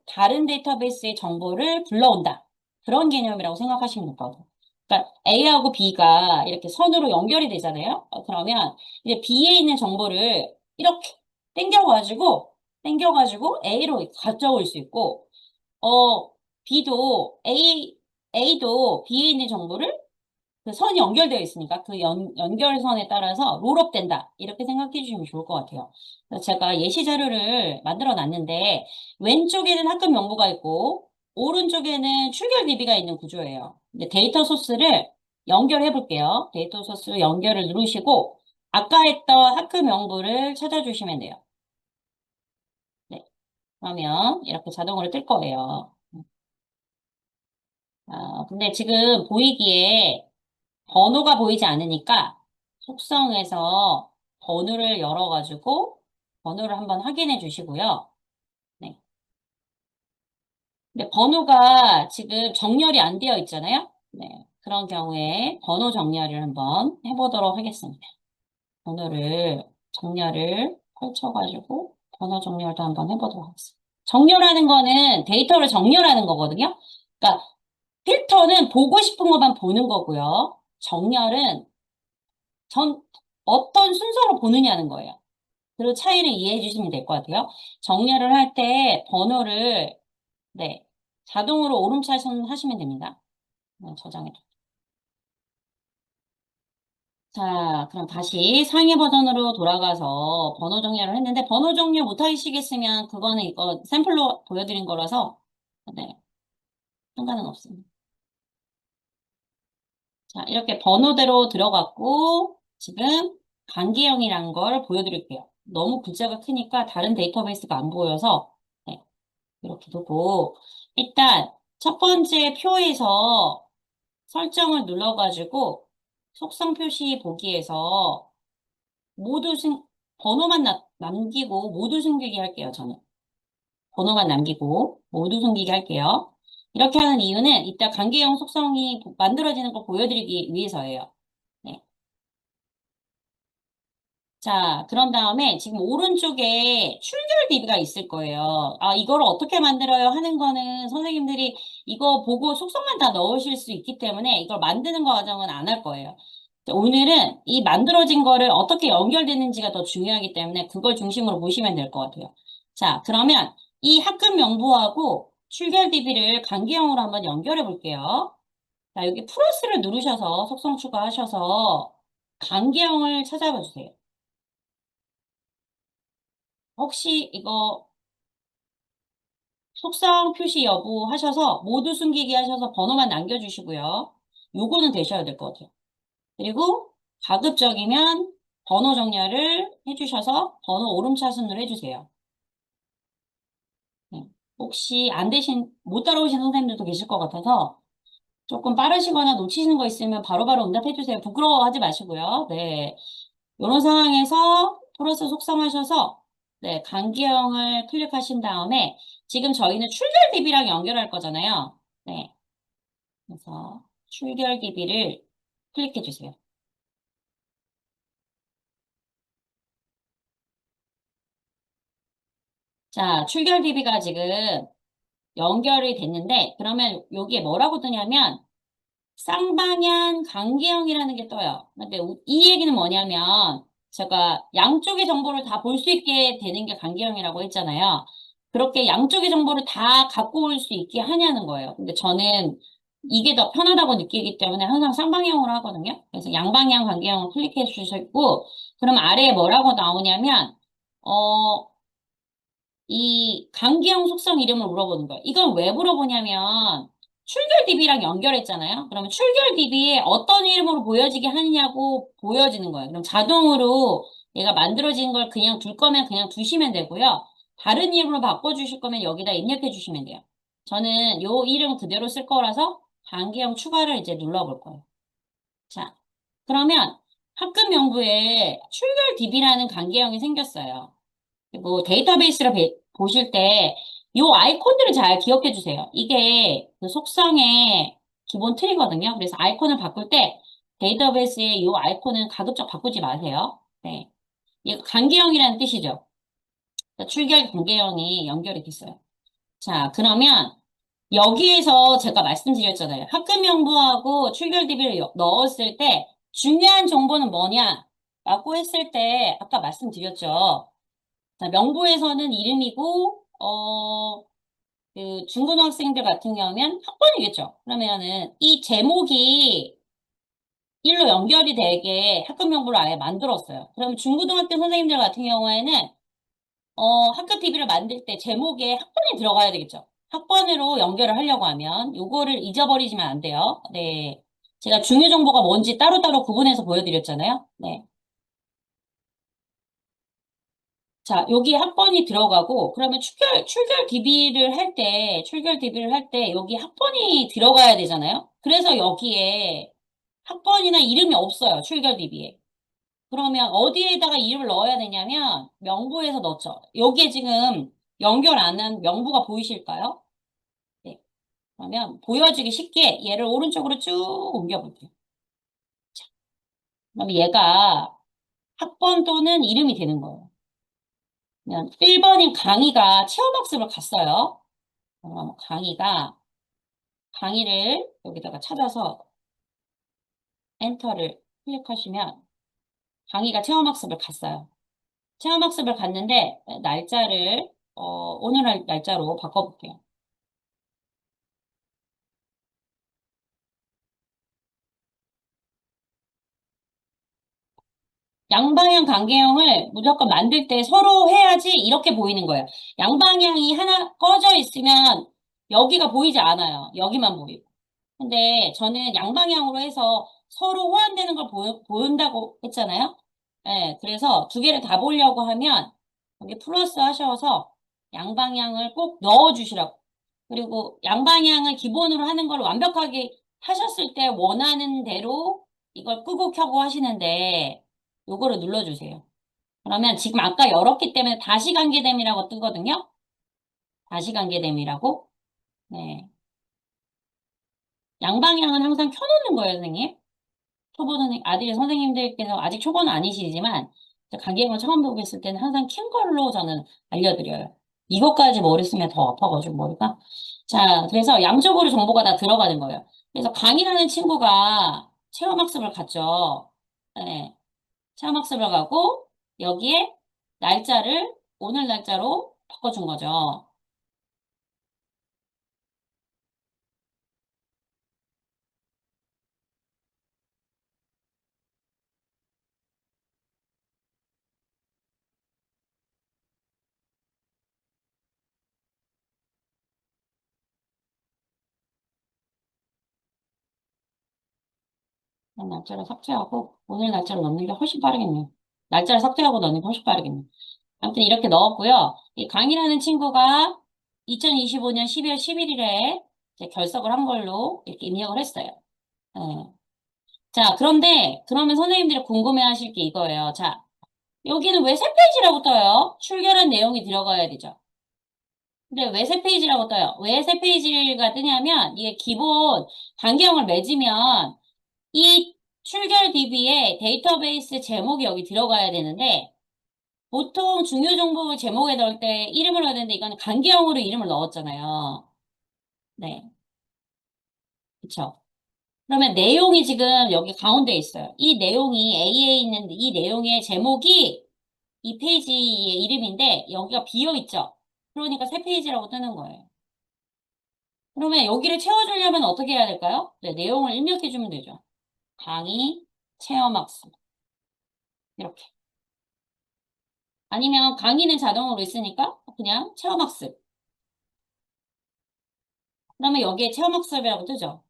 다른 데이터베이스의 정보를 불러온다. 그런 개념이라고 생각하시면 될 것 같아요. 그러니까 A하고 B가 이렇게 선으로 연결이 되잖아요. 그러면 이제 B에 있는 정보를 이렇게 땡겨가지고 A로 가져올 수 있고, B도 A도 B에 있는 정보를 그 선이 연결되어 있으니까 그 연결선에 따라서 롤업 된다. 이렇게 생각해 주시면 좋을 것 같아요. 그래서 제가 예시 자료를 만들어 놨는데 왼쪽에는 학급 명부가 있고 오른쪽에는 출결 DB가 있는 구조예요. 근데 데이터 소스를 연결해 볼게요. 데이터 소스 연결을 누르시고 아까 했던 학급 명부를 찾아주시면 돼요. 네. 그러면 이렇게 자동으로 뜰 거예요. 근데 지금 보이기에 번호가 보이지 않으니까 속성에서 번호를 열어가지고 번호를 한번 확인해 주시고요. 네. 근데 번호가 지금 정렬이 안 되어 있잖아요. 네. 그런 경우에 번호 정렬을 한번 해보도록 하겠습니다. 번호를 정렬을 펼쳐가지고 번호 정렬도 한번 해보도록 하겠습니다. 정렬하는 거는 데이터를 정렬하는 거거든요. 그러니까 필터는 보고 싶은 것만 보는 거고요. 정렬은 전 어떤 순서로 보느냐는 거예요. 그 차이를 이해해 주시면 될 것 같아요. 정렬을 할 때 번호를 네 자동으로 오름차순 하시면 됩니다. 저장해. 자, 그럼 다시 상위 버전으로 돌아가서 번호 정렬을 했는데 번호 정렬 못 하시겠으면 그거는 이거 샘플로 보여드린 거라서 네 상관은 없습니다. 자, 이렇게 번호대로 들어갔고 지금 관계형이라는 걸 보여드릴게요. 너무 글자가 크니까 다른 데이터베이스가 안 보여서 네, 이렇게 두고 일단 첫 번째 표에서 설정을 눌러가지고 속성 표시 보기에서 모두 번호만 남기고 모두 숨기기 할게요, 저는. 번호만 남기고 모두 숨기기 할게요. 이렇게 하는 이유는 이따 관계형 속성이 만들어지는 걸 보여드리기 위해서예요. 네. 자, 그런 다음에 지금 오른쪽에 출결 DB가 있을 거예요. 이거를 어떻게 만들어요? 하는 거는 선생님들이 이거 보고 속성만 다 넣으실 수 있기 때문에 이걸 만드는 과정은 안 할 거예요. 오늘은 이 만들어진 거를 어떻게 연결되는지가 더 중요하기 때문에 그걸 중심으로 보시면 될 것 같아요. 자, 그러면 이 학급 명부하고 출결 DB를 관계형으로 한번 연결해 볼게요. 자, 여기 플러스를 누르셔서 속성 추가하셔서 관계형을 찾아봐 주세요. 혹시 이거 속성 표시 여부 하셔서 모두 숨기기 하셔서 번호만 남겨주시고요. 요거는 되셔야 될 것 같아요. 그리고 가급적이면 번호 정렬을 해주셔서 번호 오름차순으로 해주세요. 네. 혹시 안 되신, 못 따라오신 선생님들도 계실 것 같아서 조금 빠르시거나 놓치시는 거 있으면 바로바로 응답해주세요. 부끄러워하지 마시고요. 네. 이런 상황에서 플러스 속성하셔서 네, 강기형을 클릭하신 다음에 지금 저희는 출결 DB랑 연결할 거잖아요. 네. 그래서 출결 DB를 클릭해 주세요. 자, 출결 DB가 지금 연결이 됐는데 그러면 여기에 뭐라고 뜨냐면 쌍방향 관계형이라는 게 떠요. 근데 이 얘기는 뭐냐면 제가 양쪽의 정보를 다 볼 수 있게 되는 게 관계형이라고 했잖아요. 그렇게 양쪽의 정보를 다 갖고 올 수 있게 하냐는 거예요. 근데 저는 이게 더 편하다고 느끼기 때문에 항상 쌍방향으로 하거든요. 그래서 양방향 관계형을 클릭해 주셨고 그럼 아래에 뭐라고 나오냐면 어 이 강기형 속성 이름을 물어보는 거예요. 이걸 왜 물어보냐면 출결 DB랑 연결했잖아요. 그러면 출결 DB에 어떤 이름으로 보여지게 하느냐고 보여지는 거예요. 그럼 자동으로 얘가 만들어진 걸 그냥 둘 거면 그냥 두시면 되고요. 다른 이름으로 바꿔주실 거면 여기다 입력해 주시면 돼요. 저는 요 이름 그대로 쓸 거라서 강기형 추가를 이제 눌러볼 거예요. 자, 그러면 학급 명부에 출결 DB라는 강계형이 생겼어요. 그리고 데이터베이스를 보실 때 이 아이콘들을 잘 기억해 주세요. 이게 그 속성의 기본 틀이거든요. 그래서 아이콘을 바꿀 때 데이터베이스의 이 아이콘은 가급적 바꾸지 마세요. 네. 이거 강계형이라는 뜻이죠. 그러니까 출결 강계형이 연결이 됐어요. 자, 그러면 여기에서 제가 말씀드렸잖아요. 학급 명부하고 출결 DB를 넣었을 때 중요한 정보는 뭐냐? 라고 했을 때 아까 말씀드렸죠. 자, 명부에서는 이름이고, 그 중고등학생들 같은 경우면 학번이겠죠. 그러면은 이 제목이 일로 연결이 되게 학급 명부를 아예 만들었어요. 그럼 중고등학교 선생님들 같은 경우에는 학급 DB를 만들 때 제목에 학번이 들어가야 되겠죠. 학번으로 연결을 하려고 하면 요거를 잊어버리시면 안 돼요. 네. 제가 중요 정보가 뭔지 따로따로 구분해서 보여드렸잖아요. 네. 자, 여기 학번이 들어가고, 그러면 출결 DB를 할 때, 여기 학번이 들어가야 되잖아요? 그래서 여기에 학번이나 이름이 없어요, 출결 DB에. 그러면 어디에다가 이름을 넣어야 되냐면, 명부에서 넣죠. 여기에 지금 연결 안 한 명부가 보이실까요? 네. 그러면 보여지기 쉽게 얘를 오른쪽으로 쭉 옮겨볼게요. 그럼 얘가 학번 또는 이름이 되는 거예요. 그냥 1번인 강의가 체험학습을 갔어요. 강의를 여기다가 찾아서 엔터를 클릭하시면 강의가 체험학습을 갔어요. 체험학습을 갔는데 날짜를 오늘 날짜로 바꿔볼게요. 양방향 간계형을 무조건 만들 때 서로 해야지 이렇게 보이는 거예요. 양방향이 하나 꺼져 있으면 여기가 보이지 않아요. 여기만 보이고. 근데 저는 양방향으로 해서 서로 호환되는 걸 보인다고 했잖아요. 네, 그래서 두 개를 다 보려고 하면 여기 플러스 하셔서 양방향을 꼭 넣어주시라고. 그리고 양방향을 기본으로 하는 걸 완벽하게 하셨을 때 원하는 대로 이걸 끄고 켜고 하시는데 요거를 눌러주세요. 그러면 지금 아까 열었기 때문에 다시 관계됨이라고 뜨거든요. 다시 관계됨이라고. 네. 양방향은 항상 켜놓는 거예요, 선생님. 아들 선생님들께서 아직 초보는 아니시지만, 가계형을 처음 보고 있을 때는 항상 켠 걸로 저는 알려드려요. 이것까지 머리 쓰면 더 아파가지고, 머리가. 자, 그래서 양쪽으로 정보가 다 들어가는 거예요. 그래서 강이라는 친구가 체험학습을 갔죠. 네, 체험학습을 가고, 여기에 날짜를 오늘 날짜로 바꿔준 거죠. 그럼 날짜를 삭제하고, 오늘 날짜를 넣는 게 훨씬 빠르겠네요. 날짜를 삭제하고 넣는 게 훨씬 빠르겠네요. 아무튼 이렇게 넣었고요. 이 강이라는 친구가 2025년 12월 11일에 결석을 한 걸로 이렇게 입력을 했어요. 네. 자, 그러면 선생님들이 궁금해하실 게 이거예요. 자, 여기는 왜 새 페이지라고 떠요? 출결한 내용이 들어가야 되죠. 근데 왜 새 페이지라고 떠요? 왜 새 페이지가 뜨냐면 이게 기본 반경을 맺으면 이 출결 DB에 데이터베이스 제목이 여기 들어가야 되는데 보통 중요 정보 제목에 넣을 때 이름을 넣어야 되는데 이거는 간계형으로 이름을 넣었잖아요. 네. 그쵸? 그러면 내용이 지금 여기 가운데 있어요. 이 내용이 A에 있는 이 내용의 제목이 이 페이지의 이름인데 여기가 비어 있죠? 그러니까 새 페이지라고 뜨는 거예요. 그러면 여기를 채워주려면 어떻게 해야 될까요? 네, 내용을 입력해주면 되죠. 강의, 체험학습. 이렇게. 아니면 강의는 자동으로 있으니까 그냥 체험학습. 그러면 여기에 체험학습이라고 뜨죠.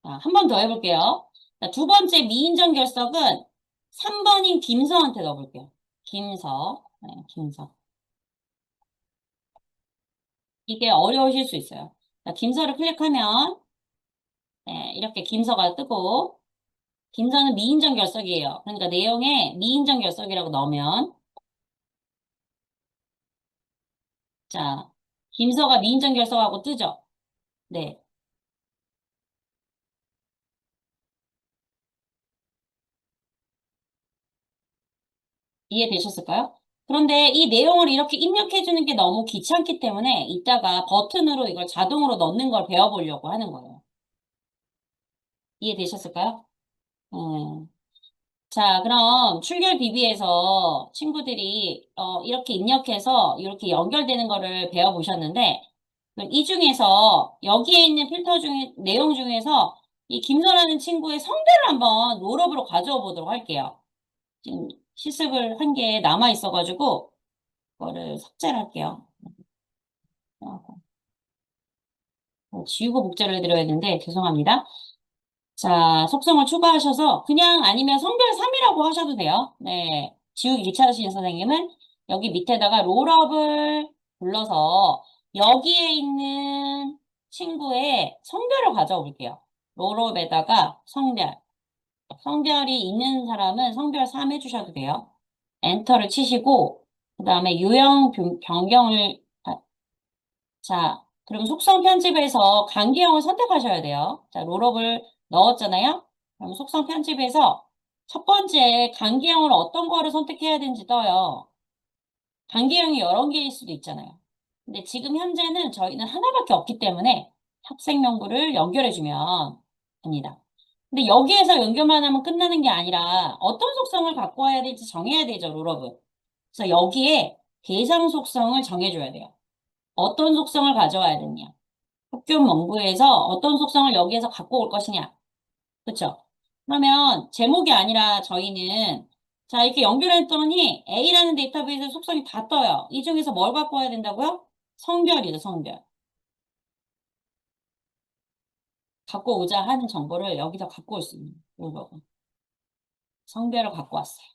자, 한 번 더 해볼게요. 자, 두 번째 미인정 결석은 3번인 김서한테 넣어볼게요. 김서. 네, 김서. 이게 어려우실 수 있어요. 자, 김서를 클릭하면 네, 이렇게 김서가 뜨고 김서는 미인정 결석이에요. 그러니까 내용에 미인정 결석이라고 넣으면 자, 김서가 미인정 결석하고 뜨죠. 네, 이해되셨을까요? 그런데 이 내용을 이렇게 입력해 주는 게 너무 귀찮기 때문에 이따가 버튼으로 이걸 자동으로 넣는 걸 배워보려고 하는 거예요. 이해되셨을까요? 음. 자, 그럼 출결 DB에서 친구들이 이렇게 입력해서 이렇게 연결되는 거를 배워보셨는데 그럼 이 중에서 여기에 있는 필터 중에 내용 중에서 이 김선라는 친구의 성별을 한번 롤업으로 가져와 보도록 할게요. 지금 실습을 한 게 남아 있어가지고 이거를 삭제를 할게요. 지우고 복제를 해드려야 되는데 죄송합니다. 자, 속성을 추가하셔서 그냥 아니면 성별 3이라고 하셔도 돼요. 네. 지우기 귀찮으신 선생님은 여기 밑에다가 롤업을 불러서 여기에 있는 친구의 성별을 가져와 볼게요. 롤업에다가 성별. 성별이 있는 사람은 성별 3 해주셔도 돼요. 엔터를 치시고 그 다음에 유형 변경을 자, 그럼 속성 편집에서 강기형을 선택하셔야 돼요. 자, 롤업을 넣었잖아요. 그럼 속성 편집에서 첫 번째 강기형을 어떤 거를 선택해야 되는지 떠요. 강기형이 여러 개일 수도 있잖아요. 근데 지금 현재는 저희는 하나밖에 없기 때문에 학생 명부를 연결해주면 됩니다. 근데 여기에서 연결만 하면 끝나는 게 아니라 어떤 속성을 갖고 와야 될지 정해야 되죠, 롤업은. 그래서 여기에 대상 속성을 정해줘야 돼요. 어떤 속성을 가져와야 되냐. 학교 문부에서 어떤 속성을 여기에서 갖고 올 것이냐. 그쵸? 그러면 제목이 아니라 저희는 자, 이렇게 연결했더니 A라는 데이터베이스 속성이 다 떠요. 이 중에서 뭘 갖고 와야 된다고요? 성별이죠, 성별. 갖고 오자 하는 정보를 여기서 갖고 올 수 있는 거고. 성별을 갖고 왔어요.